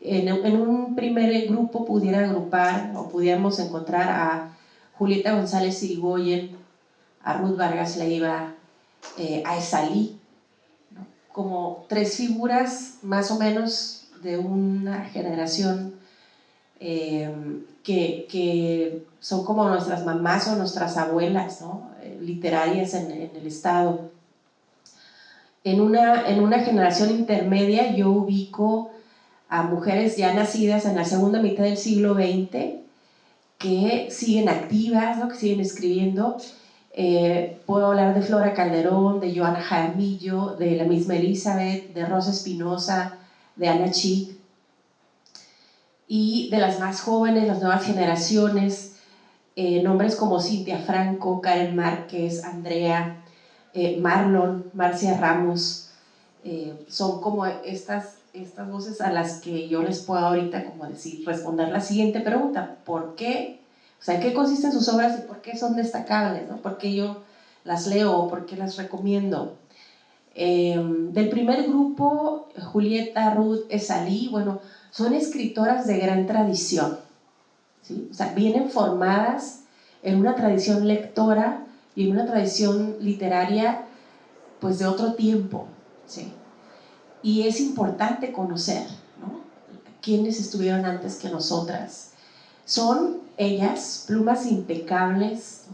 En un primer grupo pudiera agrupar o pudiéramos encontrar a Julieta González Irigoyen, a Ruth Vargas Leiva, a Esalí, ¿no? Como 3 figuras más o menos de una generación que son como nuestras mamás o nuestras abuelas, ¿no? Literarias en el estado. En una generación intermedia yo ubico a mujeres ya nacidas en la segunda mitad del siglo XX que siguen activas, ¿no? Que siguen escribiendo. Puedo hablar de Flora Calderón, de Joana Jaramillo, de la misma Elizabeth, de Rosa Espinosa, de Ana Chic, y de las más jóvenes, las nuevas generaciones, nombres como Cintia Franco, Karen Márquez, Andrea, Marlon, Marcia Ramos, son como estas voces a las que yo les puedo ahorita como decir, responder la siguiente pregunta: ¿por qué? O sea, ¿en qué consisten sus obras y por qué son destacables, ¿no? ¿Por qué yo las leo o por qué las recomiendo? Del primer grupo, Julieta, Ruth, Esalí, bueno, son escritoras de gran tradición, ¿sí? O sea, vienen formadas en una tradición lectora y en una tradición literaria pues de otro tiempo, ¿sí? Y es importante conocer, ¿no? Quiénes estuvieron antes que nosotras. Son ellas plumas impecables,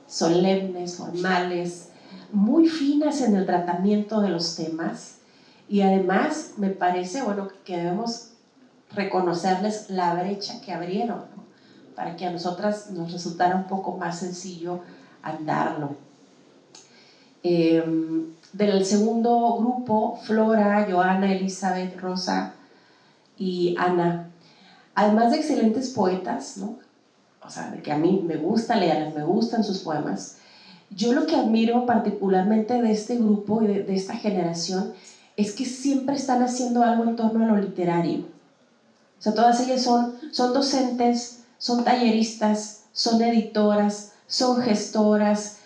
solemnes, formales, muy finas en el tratamiento de los temas, y además me parece, bueno, que debemos reconocerles la brecha que abrieron, ¿no? Para que a nosotras nos resultara un poco más sencillo andarlo. Del segundo grupo, Flora, Joana, Elizabeth, Rosa y Ana, además de excelentes poetas, ¿no? O sea, de que a mí me gusta leerlas, me gustan sus poemas, yo lo que admiro particularmente de este grupo y de esta generación es que siempre están haciendo algo en torno a lo literario. O sea, todas ellas son docentes, son talleristas, son editoras, son gestoras,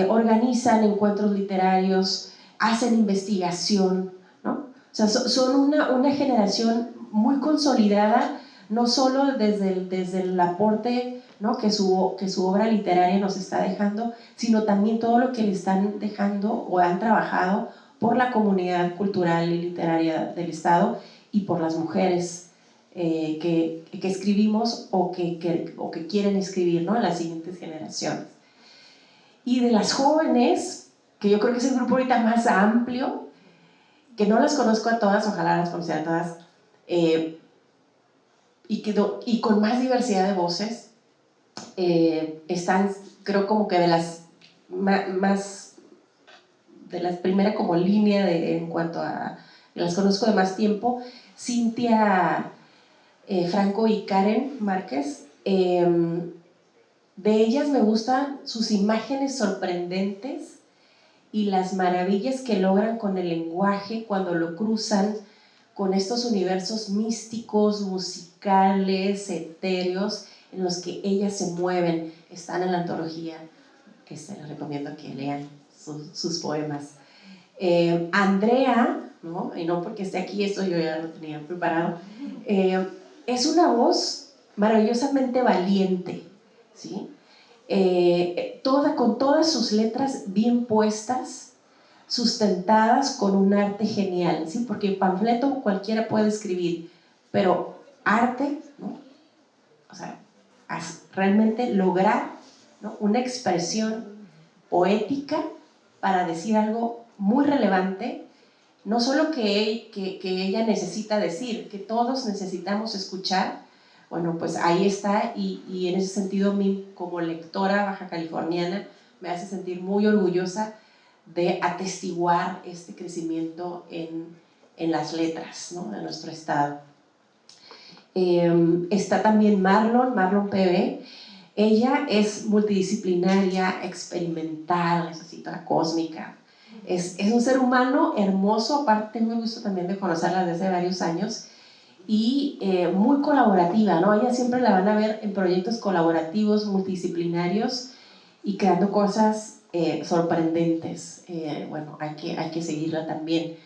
organizan encuentros literarios, hacen investigación, ¿no? O sea, son una generación muy consolidada, no solo desde el aporte, ¿no? que su obra literaria nos está dejando, sino también todo lo que le están dejando o han trabajado por la comunidad cultural y literaria del estado y por las mujeres que escribimos o que quieren escribir, ¿no? En las siguientes generaciones. Y de las jóvenes, que yo creo que es el grupo ahorita más amplio, que no las conozco a todas, ojalá las conociera a todas, y con más diversidad de voces, están, creo, como que de las más, de la primera como línea en cuanto a, las conozco de más tiempo, Cintia Franco y Karen Márquez. De ellas me gustan sus imágenes sorprendentes y las maravillas que logran con el lenguaje cuando lo cruzan con estos universos místicos, musicales, etéreos, en los que ellas se mueven. Están en la antología, que les recomiendo que lean sus poemas. Andrea, ¿no? Y no porque esté aquí, esto yo ya lo tenía preparado, es una voz maravillosamente valiente, ¿sí? Con todas sus letras bien puestas, sustentadas con un arte genial, ¿sí? Porque panfleto cualquiera puede escribir, pero arte, ¿no? O sea, realmente lograr, ¿no? Una expresión poética para decir algo muy relevante, no solo que ella necesita decir, que todos necesitamos escuchar. Bueno, pues ahí está, y en ese sentido, como lectora baja californiana, me hace sentir muy orgullosa de atestiguar este crecimiento en las letras, ¿no?, de nuestro estado. Está también Marlon PB. Ella es multidisciplinaria, experimental, necesita cósmica. Es un ser humano hermoso, aparte tengo el gusto también de conocerla desde varios años, y muy colaborativa, ¿no? Ella siempre la van a ver en proyectos colaborativos, multidisciplinarios y creando cosas sorprendentes. Bueno, hay que seguirla también.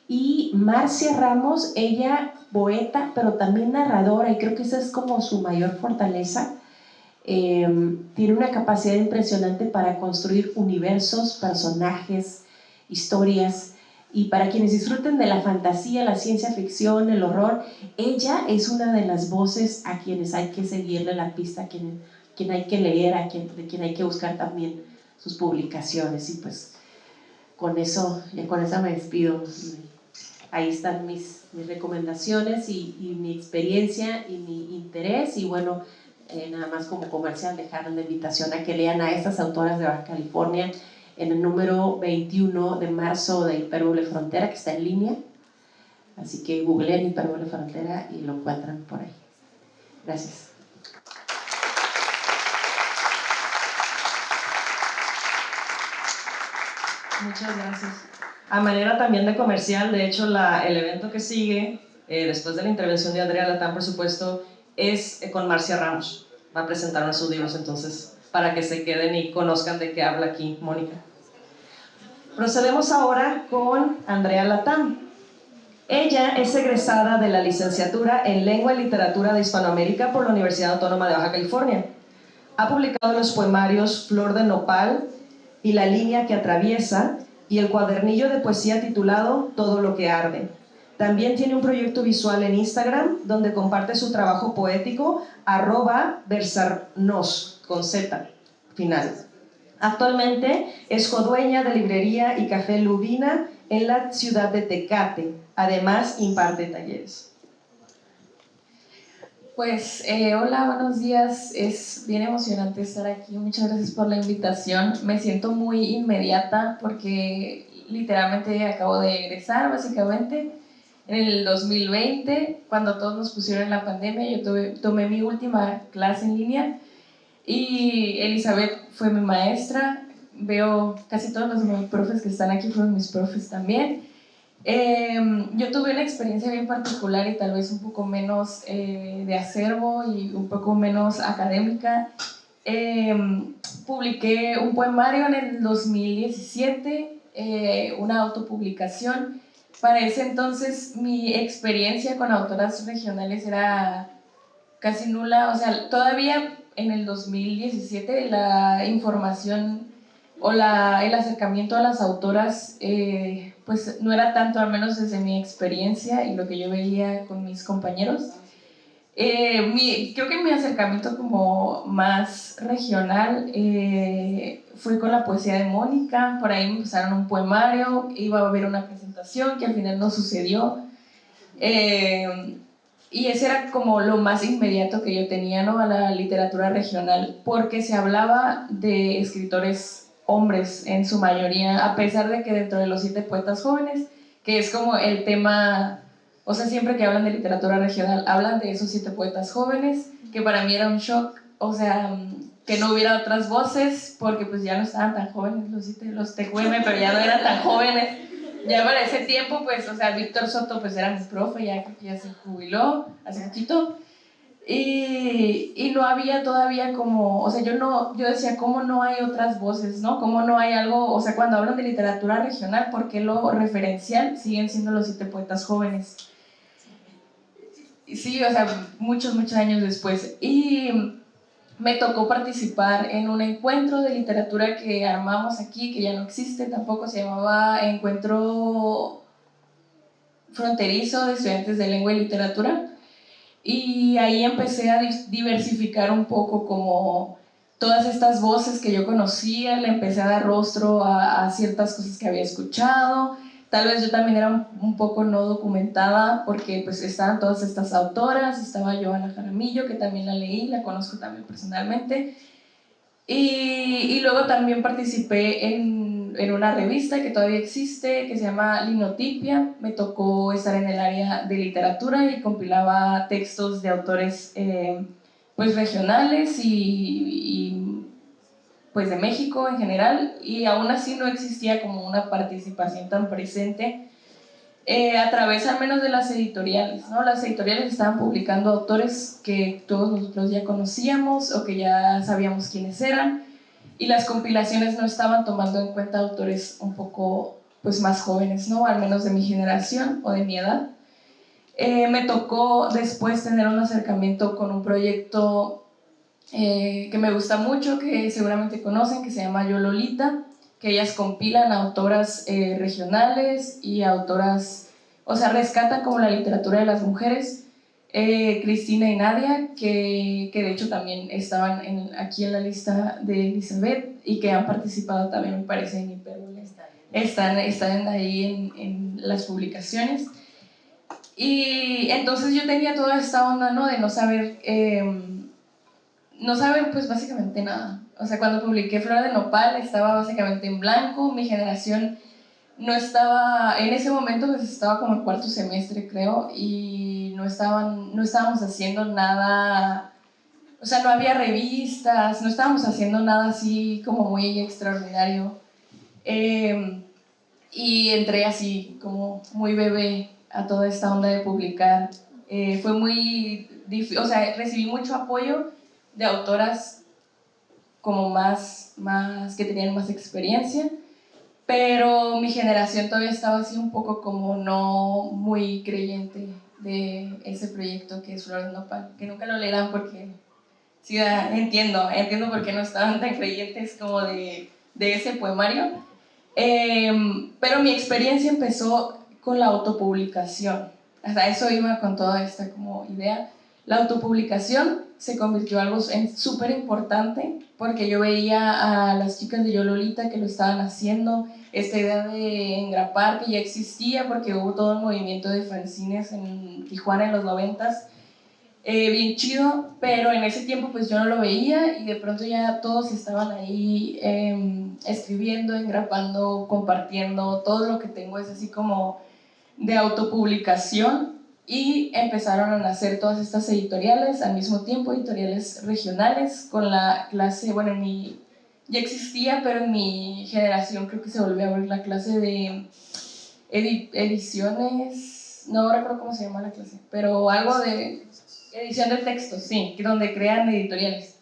Y Marcia Ramos, ella poeta, pero también narradora, y creo que esa es como su mayor fortaleza. Tiene una capacidad impresionante para construir universos, personajes, historias, y para quienes disfruten de la fantasía, la ciencia ficción, el horror, ella es una de las voces a quienes hay que seguirle la pista, a quien hay que leer, de quien hay que buscar también sus publicaciones. Y pues con eso me despido. Ahí están mis recomendaciones y mi experiencia y mi interés, y bueno, nada más como comercial dejar la invitación a que lean a estas autoras de Baja California en el número 21 de marzo de Hipérbole Frontera, que está en línea, así que googleen Hipérbole Frontera y lo encuentran por ahí. Gracias. Muchas gracias. A manera también de comercial, de hecho, el evento que sigue, después de la intervención de Andrea Latán, por supuesto, es con Marcia Ramos. Va a presentar unos sus libros, entonces, para que se queden y conozcan de qué habla aquí Mónica. Procedemos ahora con Andrea Latán. Ella es egresada de la licenciatura en Lengua y Literatura de Hispanoamérica por la Universidad Autónoma de Baja California. Ha publicado los poemarios Flor de Nopal y La línea que atraviesa, y el cuadernillo de poesía titulado Todo lo que arde. También tiene un proyecto visual en Instagram donde comparte su trabajo poético @versarnos con Z final. Actualmente es codueña de librería y café Lubina en la ciudad de Tecate. Además imparte talleres. Pues hola, buenos días, es bien emocionante estar aquí, muchas gracias por la invitación. Me siento muy inmediata porque literalmente acabo de egresar básicamente en el 2020, cuando todos nos pusieron en la pandemia. Yo tomé mi última clase en línea y Elizabeth fue mi maestra. Veo casi todos los profes que están aquí fueron mis profes también. Yo tuve una experiencia bien particular y tal vez un poco menos de acervo y un poco menos académica. Publiqué un poemario en el 2017, una autopublicación. Para ese entonces mi experiencia con autoras regionales era casi nula, o sea, todavía en el 2017 la información o el acercamiento a las autoras pues no era tanto, al menos desde mi experiencia y lo que yo veía con mis compañeros. Creo que mi acercamiento como más regional fue con la poesía de Mónica. Por ahí me empezaron un poemario, iba a haber una presentación que al final no sucedió. Y ese era como lo más inmediato que yo tenía, ¿no?, a la literatura regional, porque se hablaba de escritores hombres en su mayoría, a pesar de que dentro de los 7 poetas jóvenes, que es como el tema, o sea, siempre que hablan de literatura regional, hablan de esos 7 poetas jóvenes, que para mí era un shock, o sea, que no hubiera otras voces, porque pues ya no estaban tan jóvenes los TQM, pero ya no eran tan jóvenes. Ya para ese tiempo, pues, o sea, Víctor Soto, pues era mi profe, ya creo que ya se jubiló hace poquito. Y no había todavía como, o sea, yo decía, ¿cómo no hay otras voces, no? ¿Cómo no hay algo, o sea, cuando hablan de literatura regional, ¿por qué lo referencial siguen siendo los 7 poetas jóvenes? Sí, o sea, muchos años después. Y me tocó participar en un encuentro de literatura que armamos aquí, que ya no existe tampoco, se llamaba Encuentro Fronterizo de Estudiantes de Lengua y Literatura. Y ahí empecé a diversificar un poco como todas estas voces que yo conocía, le empecé a dar rostro a ciertas cosas que había escuchado. Tal vez yo también era un poco no documentada porque pues estaban todas estas autoras, estaba Joana Jaramillo, que también la leí, la conozco también personalmente. Y luego también participé en una revista que todavía existe, que se llama Linotipia. Me tocó estar en el área de literatura y compilaba textos de autores pues regionales y pues de México en general, y aún así no existía como una participación tan presente a través al menos de las editoriales, ¿no? Las editoriales estaban publicando autores que todos nosotros ya conocíamos o que ya sabíamos quiénes eran, y las compilaciones no estaban tomando en cuenta autores un poco pues más jóvenes, ¿no? Al menos de mi generación o de mi edad. Me tocó después tener un acercamiento con un proyecto que me gusta mucho, que seguramente conocen, que se llama Yo Lolita, que ellas compilan a autoras regionales y autoras, o sea, rescatan como la literatura de las mujeres. Cristina y Nadia, que de hecho también estaban aquí en la lista de Elizabeth y que han participado también, me parece, en Hipérbole. Están ahí en las publicaciones. Y entonces yo tenía toda esta onda, ¿no? De no saber pues básicamente nada. O sea, cuando publiqué Flor de Nopal estaba básicamente en blanco, mi generación no estaba, en ese momento pues estaba como en cuarto semestre creo, y no estábamos haciendo nada, o sea, no había revistas, no estábamos haciendo nada así como muy extraordinario. Y entré así como muy bebé a toda esta onda de publicar. Fue muy difícil, o sea, recibí mucho apoyo de autoras como más que tenían más experiencia, pero mi generación todavía estaba así un poco como no muy creyente de ese proyecto que es Flor de Nopal, que nunca lo leerán porque sí, entiendo por qué no estaban tan creyentes como de ese poemario. Pero mi experiencia empezó con la autopublicación. Hasta eso iba con toda esta como idea. La autopublicación se convirtió en algo súper importante porque yo veía a las chicas de Yo Lolita que lo estaban haciendo, esta idea de engrapar que ya existía porque hubo todo un movimiento de fanzines en Tijuana en los 90s, bien chido, pero en ese tiempo pues yo no lo veía y de pronto ya todos estaban ahí escribiendo, engrapando, compartiendo, todo lo que tengo es así como de autopublicación, y empezaron a nacer todas estas editoriales al mismo tiempo, editoriales regionales con la clase, bueno, ya existía, pero en mi generación creo que se volvió a abrir la clase de ediciones, no recuerdo cómo se llama la clase, pero algo de edición de textos, sí, donde crean editoriales.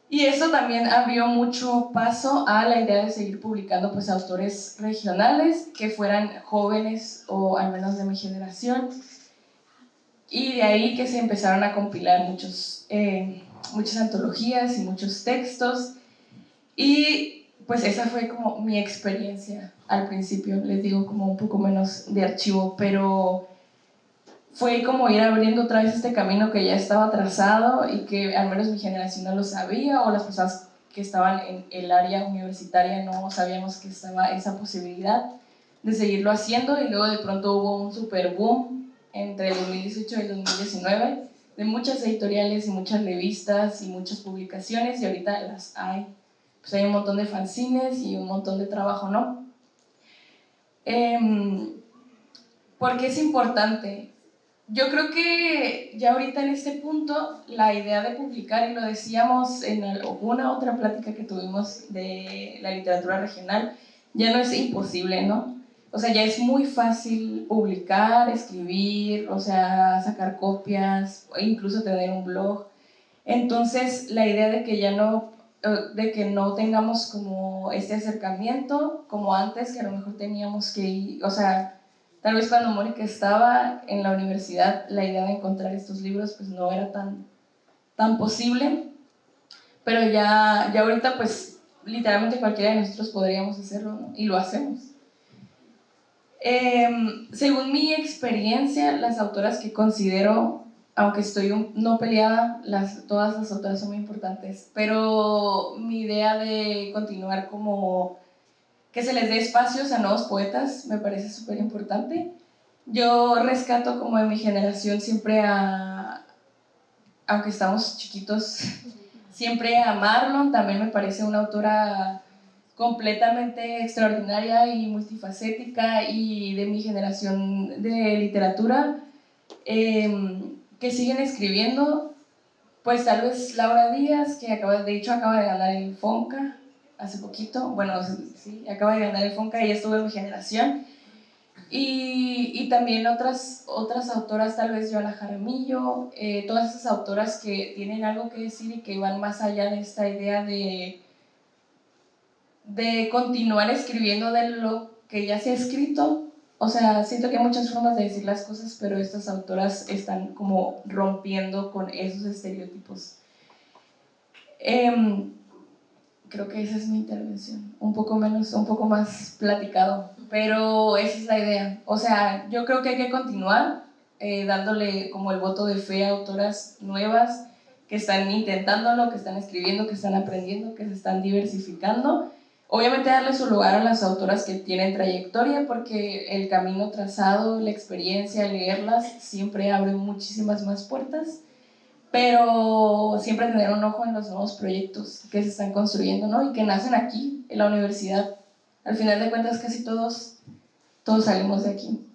Y eso también abrió mucho paso a la idea de seguir publicando pues autores regionales que fueran jóvenes o al menos de mi generación. Y de ahí que se empezaron a compilar muchas antologías y muchos textos. Y pues esa fue como mi experiencia al principio, les digo como un poco menos de archivo, pero fue como ir abriendo otra vez este camino que ya estaba trazado y que al menos mi generación no lo sabía, o las personas que estaban en el área universitaria no sabíamos que estaba esa posibilidad de seguirlo haciendo. Y luego de pronto hubo un super boom entre el 2018 y el 2019 de muchas editoriales y muchas revistas y muchas publicaciones, y ahorita las hay. Pues hay un montón de fanzines y un montón de trabajo, ¿no? ¿Por qué es importante? Yo creo que ya ahorita en este punto la idea de publicar, y lo decíamos en alguna otra plática que tuvimos de la literatura regional, ya no es imposible, ¿no? O sea, ya es muy fácil publicar, escribir, o sea, sacar copias, o incluso tener un blog. Entonces, la idea de que ya no, de que no tengamos como este acercamiento como antes, que a lo mejor teníamos que ir, o sea, tal vez cuando Mónica estaba en la universidad, la idea de encontrar estos libros pues no era tan posible, pero ya ahorita pues literalmente cualquiera de nosotros podríamos hacerlo, ¿no? Y lo hacemos. Según mi experiencia, las autoras que considero, aunque estoy no peleada, todas las autoras son muy importantes, pero mi idea de continuar como que se les dé espacios a nuevos poetas me parece súper importante. Yo rescato como de mi generación siempre aunque estamos chiquitos, siempre a Marlon, también me parece una autora completamente extraordinaria y multifacética y de mi generación de literatura, que siguen escribiendo. Pues tal vez Laura Díaz, que acaba de ganar el FONCA hace poquito, bueno, sí, acaba de ganar el FONCA y estuvo en mi generación. Y también otras autoras, tal vez Yoala Jaramillo, todas esas autoras que tienen algo que decir y que van más allá de esta idea de continuar escribiendo de lo que ya se ha escrito. O sea, siento que hay muchas formas de decir las cosas, pero estas autoras están como rompiendo con esos estereotipos. Creo que esa es mi intervención, un poco más platicado, pero esa es la idea. O sea, yo creo que hay que continuar dándole como el voto de fe a autoras nuevas que están intentándolo, que están escribiendo, que están aprendiendo, que se están diversificando. Obviamente darle su lugar a las autoras que tienen trayectoria, porque el camino trazado, la experiencia, leerlas, siempre abre muchísimas más puertas, pero siempre tener un ojo en los nuevos proyectos que se están construyendo, ¿no? Y que nacen aquí, en la universidad. Al final de cuentas, casi todos salimos de aquí.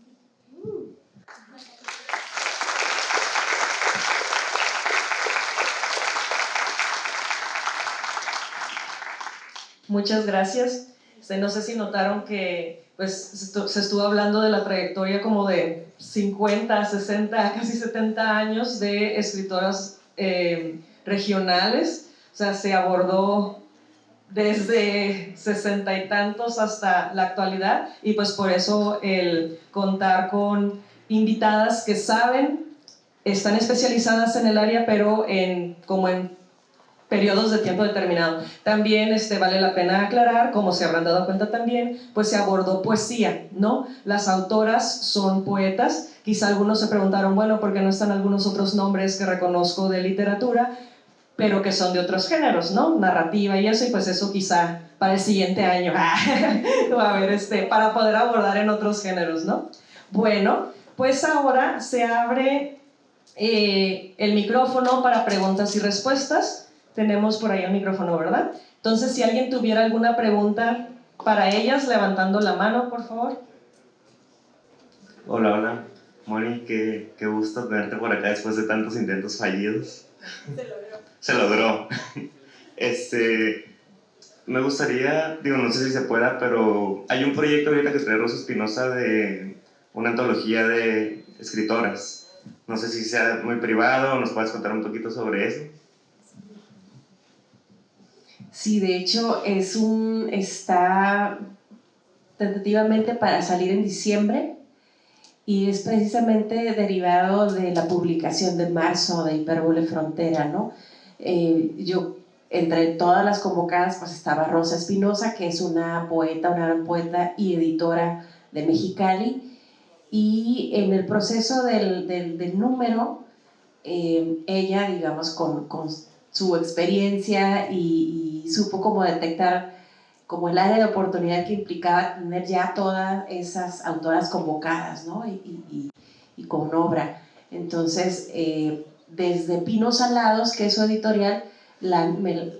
Muchas gracias. No sé si notaron que pues, se estuvo hablando de la trayectoria como de 50, 60, casi 70 años de escritoras regionales. O sea, se abordó desde 60 y tantos hasta la actualidad, y pues por eso el contar con invitadas que saben, están especializadas en el área, pero como en periodos de tiempo determinado. También vale la pena aclarar, como se habrán dado cuenta también, pues se abordó poesía, ¿no? Las autoras son poetas. Quizá algunos se preguntaron, bueno, ¿por qué no están algunos otros nombres que reconozco de literatura, pero que son de otros géneros, ¿no? Narrativa y eso, y pues eso quizá para el siguiente año va a haber para poder abordar en otros géneros, ¿no? Bueno, pues ahora se abre el micrófono para preguntas y respuestas. Tenemos por ahí el micrófono, ¿verdad? Entonces, si alguien tuviera alguna pregunta para ellas, levantando la mano, por favor. Hola, hola. Moni, qué gusto tenerte por acá después de tantos intentos fallidos. Se logró. Me gustaría, no sé si se pueda, pero hay un proyecto ahorita que trae Rosa Espinosa de una antología de escritoras. No sé si sea muy privado, ¿nos puedes contar un poquito sobre eso? Sí, de hecho está tentativamente para salir en diciembre y es precisamente derivado de la publicación de marzo de Hipérbole Frontera, ¿no? Yo, entre todas las convocadas, pues estaba Rosa Espinosa, que es una gran poeta y editora de Mexicali, y en el proceso del número, ella, digamos, con su experiencia y supo cómo detectar como el área de oportunidad que implicaba tener ya todas esas autoras convocadas, ¿no? y con obra. Entonces, desde Pinos Alados, que es su editorial,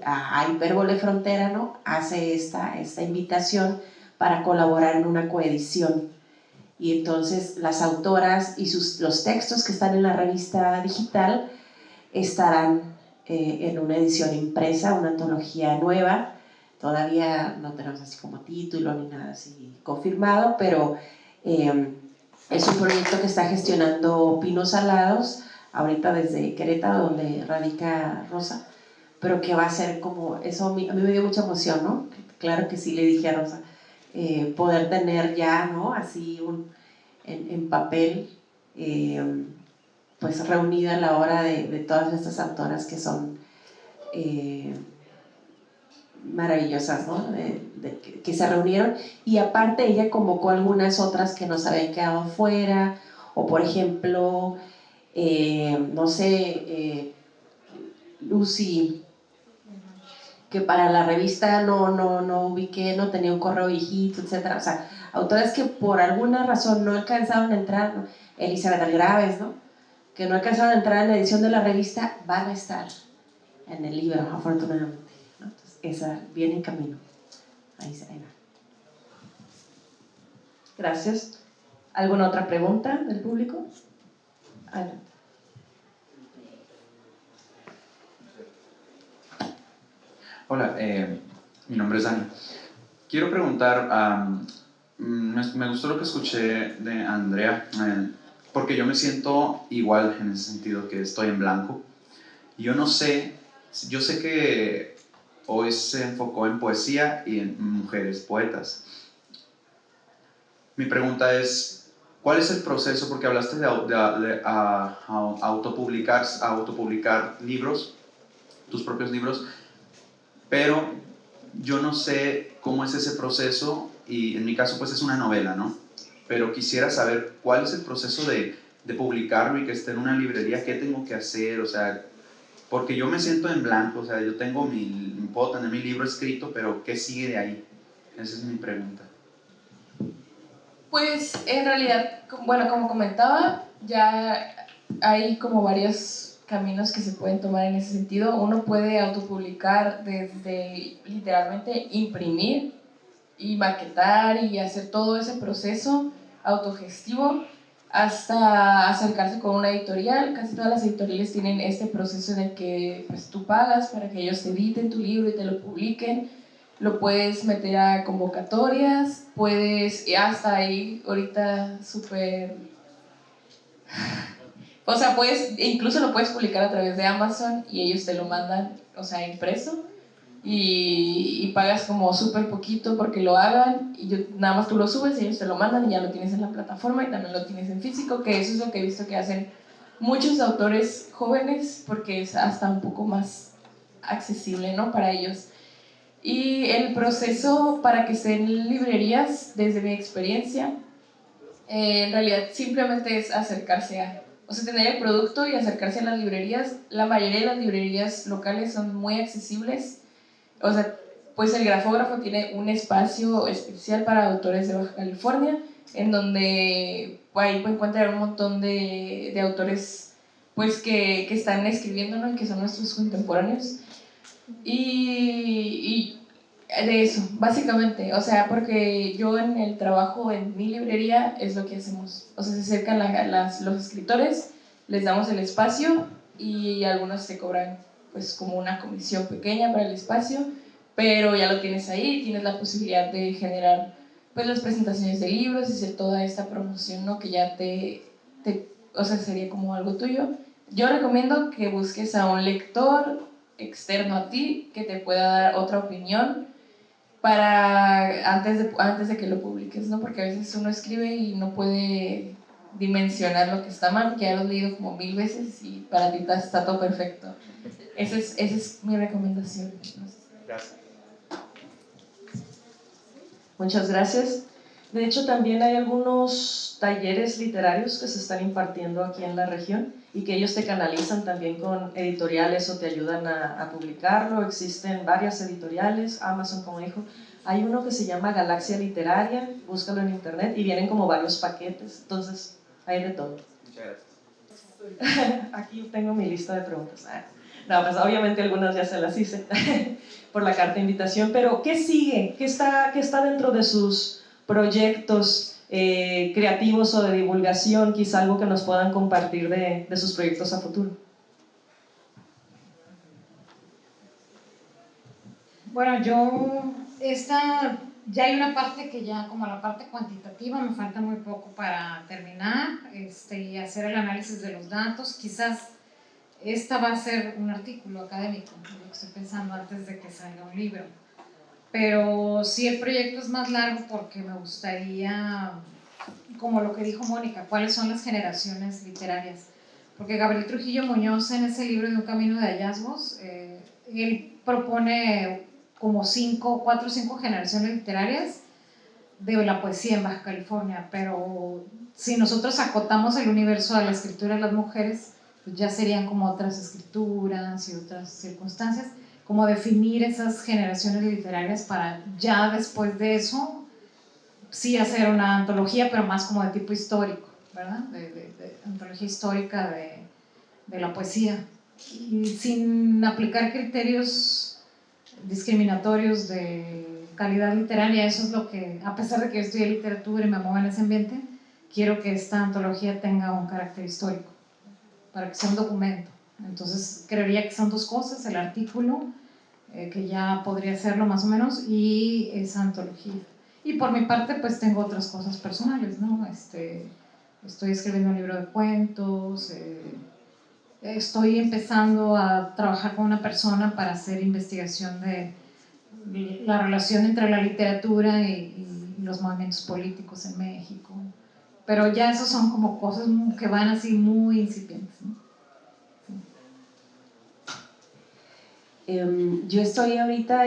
a Hipérbole Frontera, ¿no? Hace esta invitación para colaborar en una coedición. Y entonces las autoras y los textos que están en la revista digital estarán en una edición impresa, una antología nueva. Todavía no tenemos así como título ni nada así confirmado, pero es un proyecto que está gestionando Pinos Alados, ahorita desde Querétaro, donde radica Rosa, pero que va a ser como, eso a mí me dio mucha emoción, ¿no? Claro que sí, le dije a Rosa, poder tener ya, ¿no? Así en papel, pues reunida la obra de todas estas autoras que son maravillosas, ¿no? Que se reunieron, y aparte ella convocó algunas otras que nos habían quedado fuera, o por ejemplo, no sé, Lucy, que para la revista no ubiqué, no tenía un correo viejito, etc. O sea, autoras que por alguna razón no alcanzaron a entrar, ¿no? Elizabeth Algraves, ¿no? Que no alcanzaron a entrar en la edición de la revista, van a estar. en el libro, afortunadamente, ¿no? Entonces, esa viene en camino. Ahí se ve. Gracias. ¿Alguna otra pregunta del público? Adelante. Hola, mi nombre es Dani. Quiero preguntar, me gustó lo que escuché de Andrea, porque yo me siento igual en ese sentido, que estoy en blanco. Yo no sé, yo sé que hoy se enfocó en poesía y en mujeres poetas. Mi pregunta es, ¿cuál es el proceso? Porque hablaste de autopublicar libros, tus propios libros, pero yo no sé cómo es ese proceso y en mi caso pues es una novela, ¿no? Pero quisiera saber cuál es el proceso de publicarlo y que esté en una librería, qué tengo que hacer, o sea, porque yo me siento en blanco, o sea, yo puedo tener mi libro escrito, pero ¿qué sigue de ahí? Esa es mi pregunta. Pues en realidad, bueno, como comentaba, ya hay como varios caminos que se pueden tomar en ese sentido. Uno puede autopublicar desde literalmente imprimir y maquetar y hacer todo ese proceso autogestivo hasta acercarse con una editorial. Casi todas las editoriales tienen este proceso en el que pues, tú pagas para que ellos te editen tu libro y te lo publiquen. Lo puedes meter a convocatorias, puedes, hasta ahí ahorita súper... O sea, incluso lo puedes publicar a través de Amazon y ellos te lo mandan, o sea, impreso. Y pagas como súper poquito porque lo hagan y nada más tú lo subes y ellos te lo mandan y ya lo tienes en la plataforma y también lo tienes en físico, que eso es lo que he visto que hacen muchos autores jóvenes porque es hasta un poco más accesible, ¿no? Para ellos. Y el proceso para que esté en librerías, desde mi experiencia, en realidad simplemente es acercarse o sea, tener el producto y acercarse a las librerías. La mayoría de las librerías locales son muy accesibles. O sea, pues el Grafógrafo tiene un espacio especial para autores de Baja California, en donde ahí pueden encontrar un montón de autores pues, que están escribiendo, ¿no? Y que son nuestros contemporáneos. Y de eso, básicamente. O sea, porque yo en el trabajo en mi librería es lo que hacemos. O sea, se acercan los escritores, les damos el espacio y algunos te cobran pues como una comisión pequeña para el espacio, pero ya lo tienes ahí, tienes la posibilidad de generar pues las presentaciones de libros y hacer toda esta promoción, ¿no? Que ya o sea, sería como algo tuyo. Yo recomiendo que busques a un lector externo a ti que te pueda dar otra opinión antes de que lo publiques, ¿no? Porque a veces uno escribe y no puede dimensionar lo que está mal, que ya lo has leído como 1000 veces y para ti está todo perfecto. Esa es mi recomendación. Gracias. Muchas gracias. De hecho, también hay algunos talleres literarios que se están impartiendo aquí en la región y que ellos te canalizan también con editoriales o te ayudan a publicarlo. Existen varias editoriales, Amazon, como dijo. Hay uno que se llama Galaxia Literaria, búscalo en internet y vienen como varios paquetes, entonces hay de todo. Muchas gracias. Aquí tengo mi lista de preguntas. No, pues obviamente algunas ya se las hice por la carta de invitación, pero ¿qué sigue? ¿Qué está dentro de sus proyectos creativos o de divulgación? Quizá algo que nos puedan compartir de sus proyectos a futuro. Bueno, ya hay una parte que ya, como la parte cuantitativa, me falta muy poco para terminar y hacer el análisis de los datos. Quizás esta va a ser un artículo académico, lo que estoy pensando antes de que salga un libro. Pero sí, el proyecto es más largo porque me gustaría, como lo que dijo Mónica, cuáles son las generaciones literarias. Porque Gabriel Trujillo Muñoz, en ese libro de Un camino de hallazgos, él propone como 4 o 5 generaciones literarias de la poesía en Baja California, pero si nosotros acotamos el universo a la escritura de las mujeres, pues ya serían como otras escrituras y otras circunstancias, como definir esas generaciones literarias para ya después de eso sí hacer una antología, pero más como de tipo histórico, ¿verdad? De antología histórica de la poesía. y sin aplicar criterios discriminatorios de calidad literaria. Eso es lo que, a pesar de que yo estudié literatura y me muevo en ese ambiente, quiero que esta antología tenga un carácter histórico, para que sea un documento. Entonces creería que son dos cosas: el artículo, que ya podría serlo más o menos, y esa antología. Y por mi parte pues tengo otras cosas personales, ¿no? Estoy escribiendo un libro de cuentos, estoy empezando a trabajar con una persona para hacer investigación de la relación entre la literatura y los movimientos políticos en México. Pero ya esos son como cosas que van así muy incipientes, ¿no? Yo estoy ahorita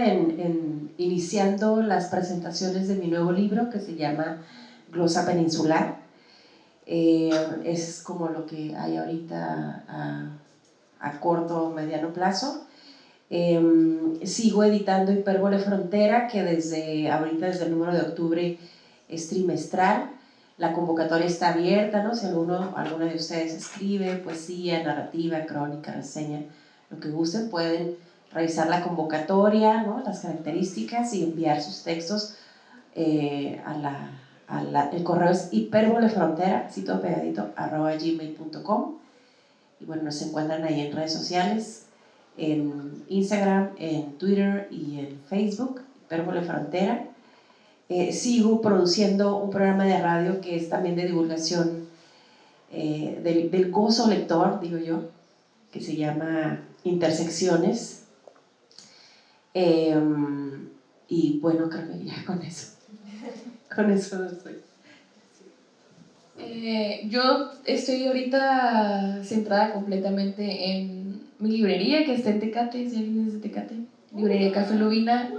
iniciando las presentaciones de mi nuevo libro que se llama Glosa Peninsular. Es como lo que hay ahorita a corto o mediano plazo. Sigo editando Hipérbole Frontera, que desde el número de octubre es trimestral. La convocatoria está abierta, ¿no? Si alguno de ustedes escribe poesía, narrativa, crónica, reseña, lo que gusten, pueden revisar la convocatoria, ¿no? Las características, y enviar sus textos el correo es hiperbolefrontera, así todo pegadito, @gmail.com. Y bueno, nos encuentran ahí en redes sociales, en Instagram, en Twitter y en Facebook, Hipérbole Frontera. Sigo produciendo un programa de radio que es también de divulgación del gozo lector, digo yo, que se llama Intersecciones. Y bueno, creo que ya con eso no estoy. Yo estoy ahorita centrada completamente en mi librería, que está en Tecate, si alguien es de Tecate, Librería Café Lubina.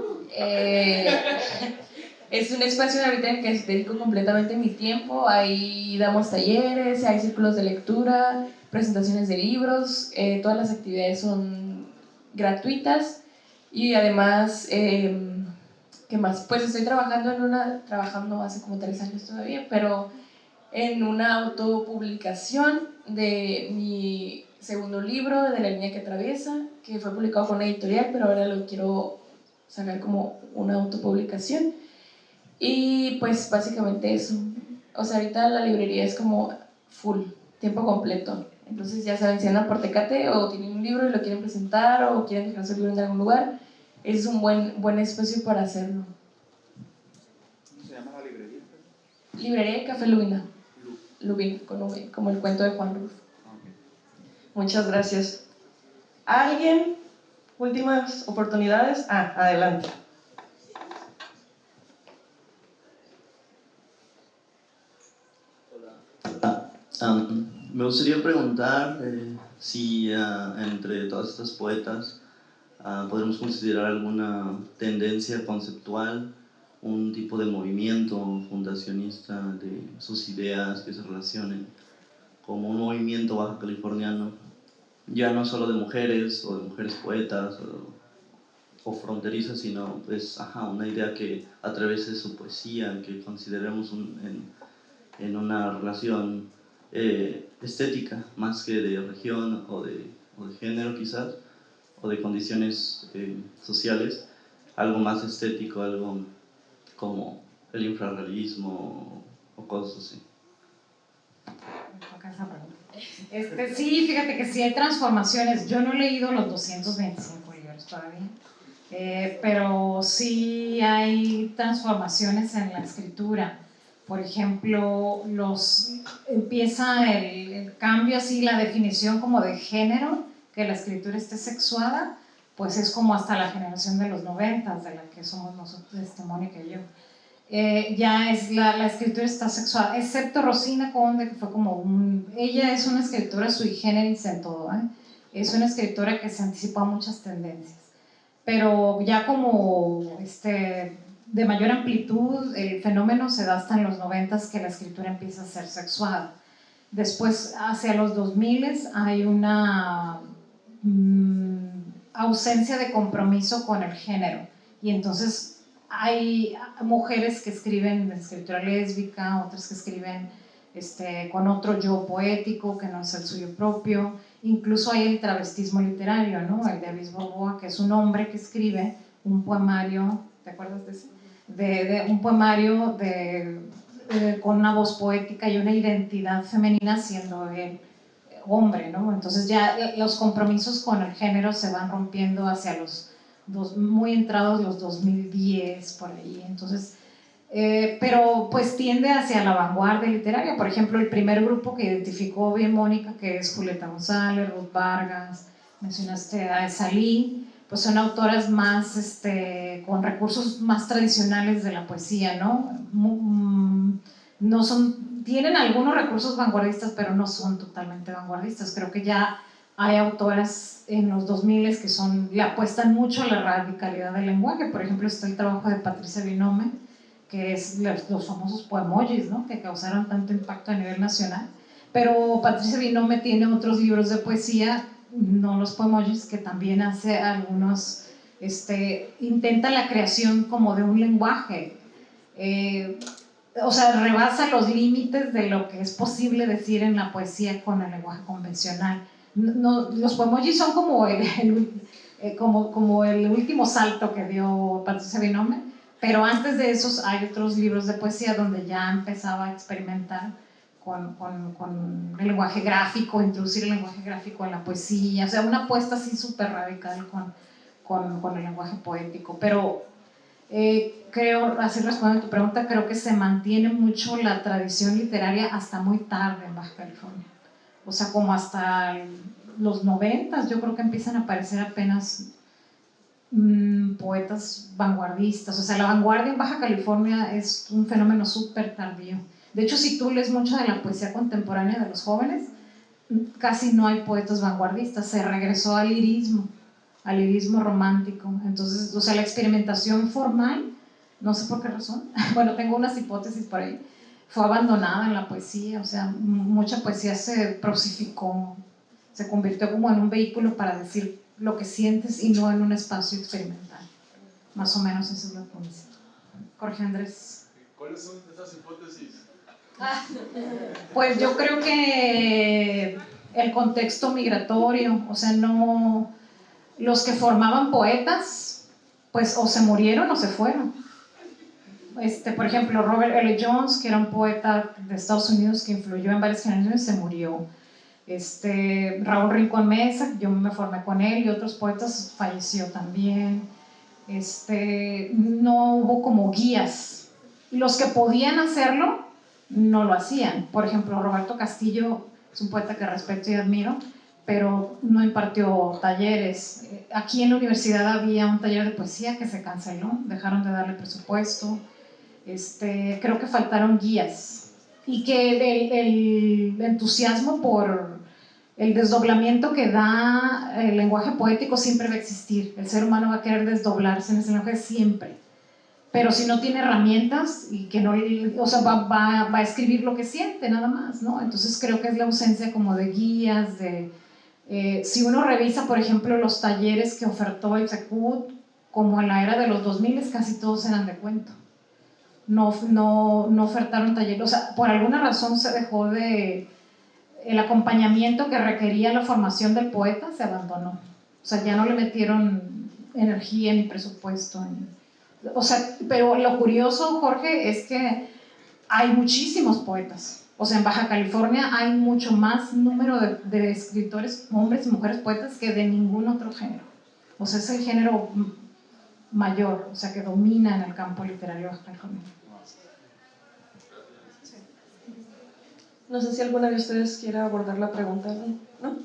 Es un espacio ahorita en el que dedico completamente mi tiempo. Ahí damos talleres, hay círculos de lectura, presentaciones de libros, todas las actividades son gratuitas. Y además, ¿qué más? Pues estoy trabajando hace como 3 años todavía, pero en una autopublicación de mi segundo libro, de La Línea que Atraviesa, que fue publicado con una editorial, pero ahora lo quiero sacar como una autopublicación. Y pues básicamente eso. O sea, ahorita la librería es como full, tiempo completo. Entonces ya saben, si andan por Tecate o tienen un libro y lo quieren presentar o quieren dejar su libro en algún lugar, es un buen espacio para hacerlo. ¿Cómo se llama la librería? Librería Café Lubina. Lubina, con V, como el cuento de Juan Rulfo. Okay. Muchas gracias. ¿Alguien? Últimas oportunidades. Adelante. Me gustaría preguntar si entre todas estas poetas podemos considerar alguna tendencia conceptual, un tipo de movimiento fundacionista de sus ideas que se relacionen, como un movimiento baja californiano, ya no solo de mujeres o de mujeres poetas o fronterizas, sino pues, una idea que atraviese su poesía, que consideremos en una relación estética, más que de región o de género quizás, o de condiciones sociales, algo más estético, algo como el infrarrealismo o cosas así. Sí, fíjate que sí hay transformaciones. Yo no he leído los 225 libros todavía, pero sí hay transformaciones en la escritura. Por ejemplo, empieza el cambio, así la definición como de género, que la escritura esté sexuada, pues es como hasta la generación de los 90, de la que somos nosotros, Mónica y yo. Ya es la escritura está sexuada, excepto Rosina Conde, que fue como ella es una escritora sui generis en todo, es una escritora que se anticipó a muchas tendencias, pero ya como de mayor amplitud, el fenómeno se da hasta en los 90, que la escritura empieza a ser sexuada. Después, hacia los 2000 hay una ausencia de compromiso con el género, y entonces hay mujeres que escriben escritura lésbica, otras que escriben con otro yo poético que no es el suyo propio, Incluso hay el travestismo literario, ¿no? El de Avis Boboa, que es un hombre que escribe un poemario, ¿te acuerdas de ese? Un poemario con una voz poética y una identidad femenina siendo él hombre, ¿no? Entonces ya los compromisos con el género se van rompiendo hacia muy entrados los 2010, por ahí. Entonces, pero pues tiende hacia la vanguardia literaria. Por ejemplo, el primer grupo que identificó bien Mónica, que es Julieta González, Ruth Vargas, mencionaste a Salí, pues son autoras más, con recursos más tradicionales de la poesía, ¿no? No son, tienen algunos recursos vanguardistas, pero no son totalmente vanguardistas. Creo que ya hay autoras en los 2000 que le apuestan mucho a la radicalidad del lenguaje. Por ejemplo, está el trabajo de Patricia Binome, que es los famosos poemojis, ¿no? Que causaron tanto impacto a nivel nacional. Pero Patricia Binome tiene otros libros de poesía, no los poemojis, que también hace algunos, intenta la creación como de un lenguaje, o sea, rebasa los límites de lo que es posible decir en la poesía con el lenguaje convencional. No, los poemojis son como el último salto que dio Patricia Binome, pero antes de esos hay otros libros de poesía donde ya empezaba a experimentar con el lenguaje gráfico, introducir el lenguaje gráfico en la poesía, o sea, una apuesta así súper radical con el lenguaje poético. Pero creo, así respondiendo a tu pregunta, creo que se mantiene mucho la tradición literaria hasta muy tarde en Baja California. O sea, como hasta los 90, yo creo que empiezan a aparecer apenas poetas vanguardistas. O sea, la vanguardia en Baja California es un fenómeno súper tardío. De hecho, si tú lees mucho de la poesía contemporánea de los jóvenes, casi no hay poetas vanguardistas. Se regresó al lirismo romántico. Entonces, o sea, la experimentación formal, no sé por qué razón, bueno, tengo unas hipótesis por ahí, fue abandonada en la poesía. O sea, mucha poesía se prosificó, se convirtió como en un vehículo para decir lo que sientes y no en un espacio experimental. Más o menos eso es lo que pienso. Jorge Andrés. ¿Cuáles son esas hipótesis? Pues yo creo que el contexto migratorio, o sea, no, los que formaban poetas, pues o se murieron o se fueron. Por ejemplo, Robert L. Jones, que era un poeta de Estados Unidos que influyó en varias generaciones, se murió. Raúl Rincón Mesa, yo me formé con él, y otros poetas, falleció también. No hubo como guías. Los que podían hacerlo no lo hacían. Por ejemplo, Roberto Castillo es un poeta que respeto y admiro, pero no impartió talleres. Aquí en la universidad había un taller de poesía que se canceló, dejaron de darle presupuesto. Creo que faltaron guías, y que el entusiasmo por el desdoblamiento que da el lenguaje poético siempre va a existir. El ser humano va a querer desdoblarse en ese lenguaje siempre, pero si no tiene herramientas y que no, o sea, va a escribir lo que siente nada más, ¿no? Entonces creo que es la ausencia como de guías, si uno revisa, por ejemplo, los talleres que ofertó el SECUT, como en la era de los 2000, casi todos eran de cuento. No ofertaron talleres, o sea, por alguna razón se dejó el acompañamiento que requería la formación del poeta, se abandonó. O sea, ya no le metieron energía ni presupuesto. O sea, pero lo curioso, Jorge, es que hay muchísimos poetas. O sea, en Baja California hay mucho más número de escritores, hombres y mujeres poetas, que de ningún otro género. O sea, es el género mayor, o sea, que domina en el campo literario baja californiano. No sé si alguna de ustedes quiera abordar la pregunta, ¿no?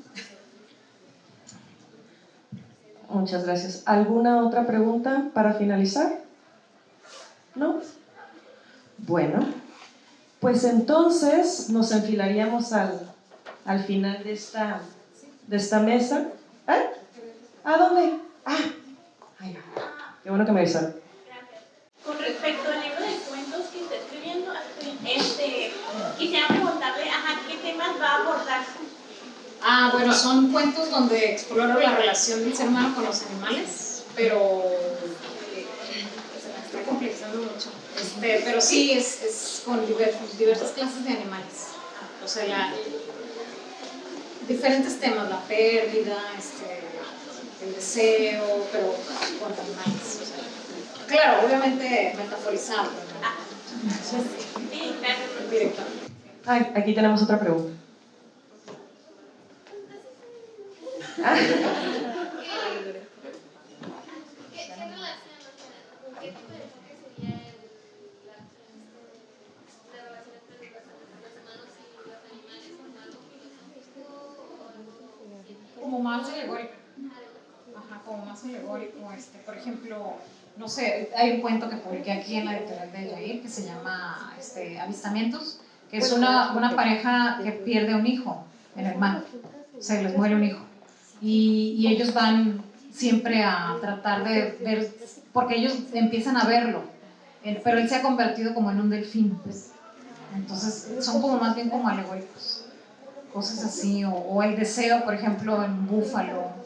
Muchas gracias. ¿Alguna otra pregunta para finalizar? ¿No? Bueno, pues entonces nos enfilaríamos al final de esta mesa. ¿Eh? ¿A dónde? Ay, qué bueno que me avisaron. Con respecto al libro de cuentos que está escribiendo, quisiera preguntarle, ¿qué temas va a abordar? Bueno, son cuentos donde exploro la relación del ser humano con los animales, pero se me está complejizando mucho. Pero sí, es con diversas clases de animales. O sea, diferentes temas, la pérdida, el deseo, pero con animales. O sea, claro, obviamente metaforizado, ¿no? Sí, claro. Directamente. Ay, aquí tenemos otra pregunta. Ah. Como más alegórico. Ajá, como más alegórico. Por ejemplo, no sé, hay un cuento que publiqué aquí en la editorial de Yair que se llama Avistamientos, que es una pareja que pierde un hijo en el mar. Se les muere un hijo. Y ellos van siempre a tratar de ver, porque ellos empiezan a verlo, pero él se ha convertido como en un delfín, pues. Entonces son como más bien como alegóricos, cosas así, o el deseo, por ejemplo, en un búfalo,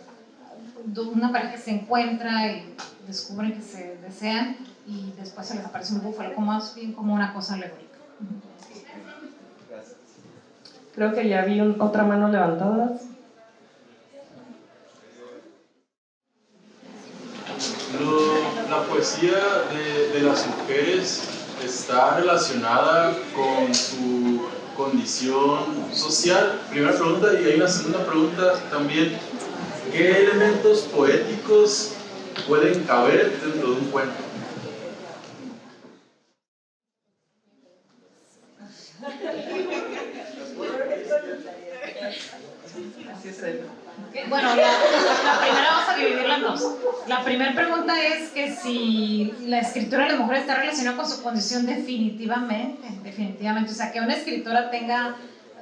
una pareja que se encuentra y descubren que se desean y después se les aparece un búfalo, como más bien como una cosa alegórica. Creo que ya vi otra mano levantada. La poesía de las mujeres está relacionada con su condición social. Primera pregunta, y hay una segunda pregunta también. ¿Qué elementos poéticos pueden caber dentro de un cuento? Bueno, la primera vamos a dividirla en dos. La primera pregunta es que si la escritura de la mujer está relacionada con su condición definitivamente. O sea, que una escritora tenga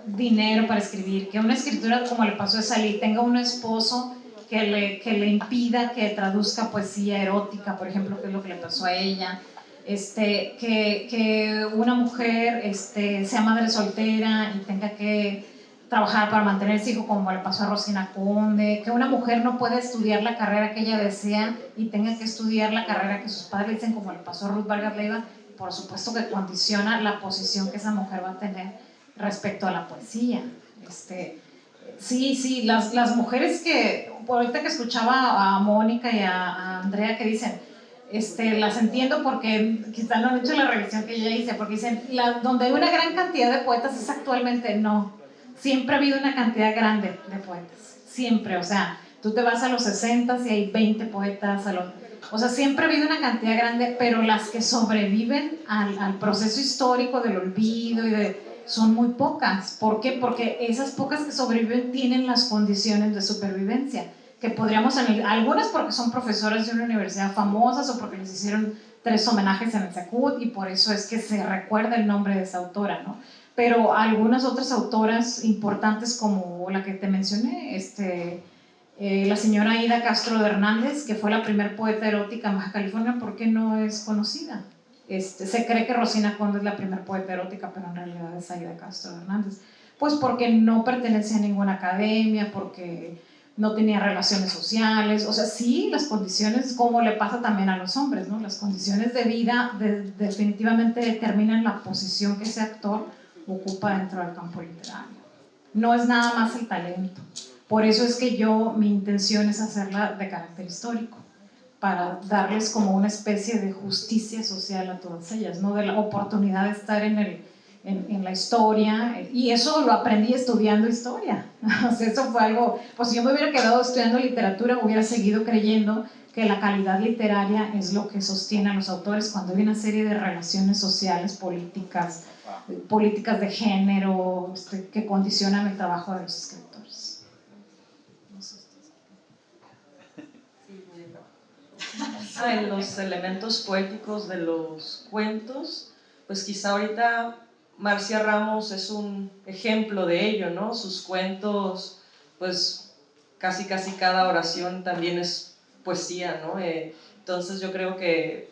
dinero para escribir, que una escritora, como le pasó a Salí, tenga un esposo que le impida que traduzca poesía erótica, por ejemplo, que es lo que le pasó a ella. Que una mujer sea madre soltera y tenga que trabajar para mantener ese hijo, como le pasó a Rosina Conde, que una mujer no puede estudiar la carrera que ella desea y tenga que estudiar la carrera que sus padres dicen, como le pasó a Ruth Vargas Leiva. Por supuesto que condiciona la posición que esa mujer va a tener respecto a la poesía. Sí, las mujeres que, ahorita que escuchaba a Mónica y a Andrea que dicen, las entiendo porque quizá no han hecho la revisión que yo hice, porque dicen, donde hay una gran cantidad de poetas es actualmente no. Siempre ha habido una cantidad grande de poetas, siempre, o sea, tú te vas a los 60 y hay 20 poetas, o sea, siempre ha habido una cantidad grande, pero las que sobreviven al proceso histórico del olvido son muy pocas. ¿Por qué? Porque esas pocas que sobreviven tienen las condiciones de supervivencia, que podríamos algunas porque son profesoras de una universidad famosas o porque les hicieron 3 homenajes en el Secut y por eso es que se recuerda el nombre de esa autora, ¿no? Pero algunas otras autoras importantes como la que te mencioné, la señora Aida Castro de Hernández, que fue la primer poeta erótica en Baja California, ¿por qué no es conocida? Se cree que Rosina Conde es la primer poeta erótica, pero en realidad es Aida Castro de Hernández. Pues porque no pertenece a ninguna academia, porque no tenía relaciones sociales, o sea, sí, las condiciones, como le pasa también a los hombres, ¿no? Las condiciones de vida definitivamente determinan la posición que ese actor ocupa dentro del campo literario. No es nada más el talento. Por eso es que mi intención es hacerla de carácter histórico, para darles como una especie de justicia social a todas ellas, ¿no? De la oportunidad de estar en la historia, y eso lo aprendí estudiando historia. O sea, eso fue algo, pues si yo me hubiera quedado estudiando literatura, hubiera seguido creyendo que la calidad literaria es lo que sostiene a los autores cuando hay una serie de relaciones sociales, políticas de género, que condicionan el trabajo de los escritores. En los elementos poéticos de los cuentos, pues quizá ahorita Marcia Ramos es un ejemplo de ello, ¿no? Sus cuentos, pues casi cada oración también es poesía, ¿no? Entonces yo creo que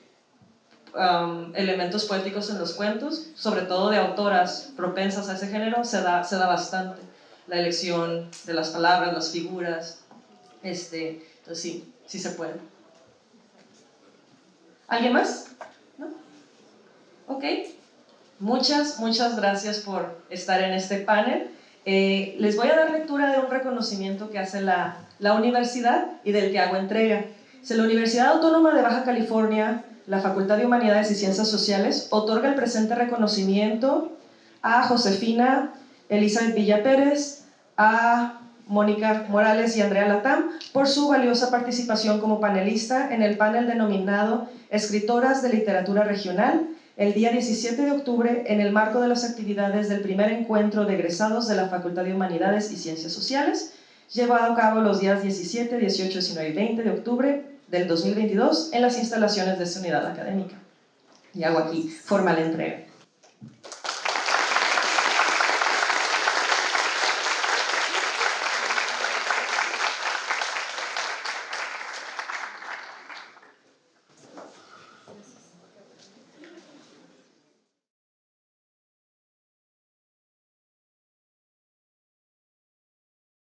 elementos poéticos en los cuentos, sobre todo de autoras propensas a ese género, se da bastante. La elección de las palabras, las figuras, entonces sí se puede. ¿Alguien más? ¿No? Ok. Muchas gracias por estar en este panel. Les voy a dar lectura de un reconocimiento que hace la universidad y del que hago entrega. La Universidad Autónoma de Baja California, la Facultad de Humanidades y Ciencias Sociales, otorga el presente reconocimiento a Josefina Elizabeth Villa Pérez, a Mónica Morales y Andrea Latam por su valiosa participación como panelista en el panel denominado Escritoras de Literatura Regional, el día 17 de octubre en el marco de las actividades del primer encuentro de egresados de la Facultad de Humanidades y Ciencias Sociales, llevado a cabo los días 17, 18, 19 y 20 de octubre del 2022 en las instalaciones de esta unidad académica. Y hago aquí formal entrega.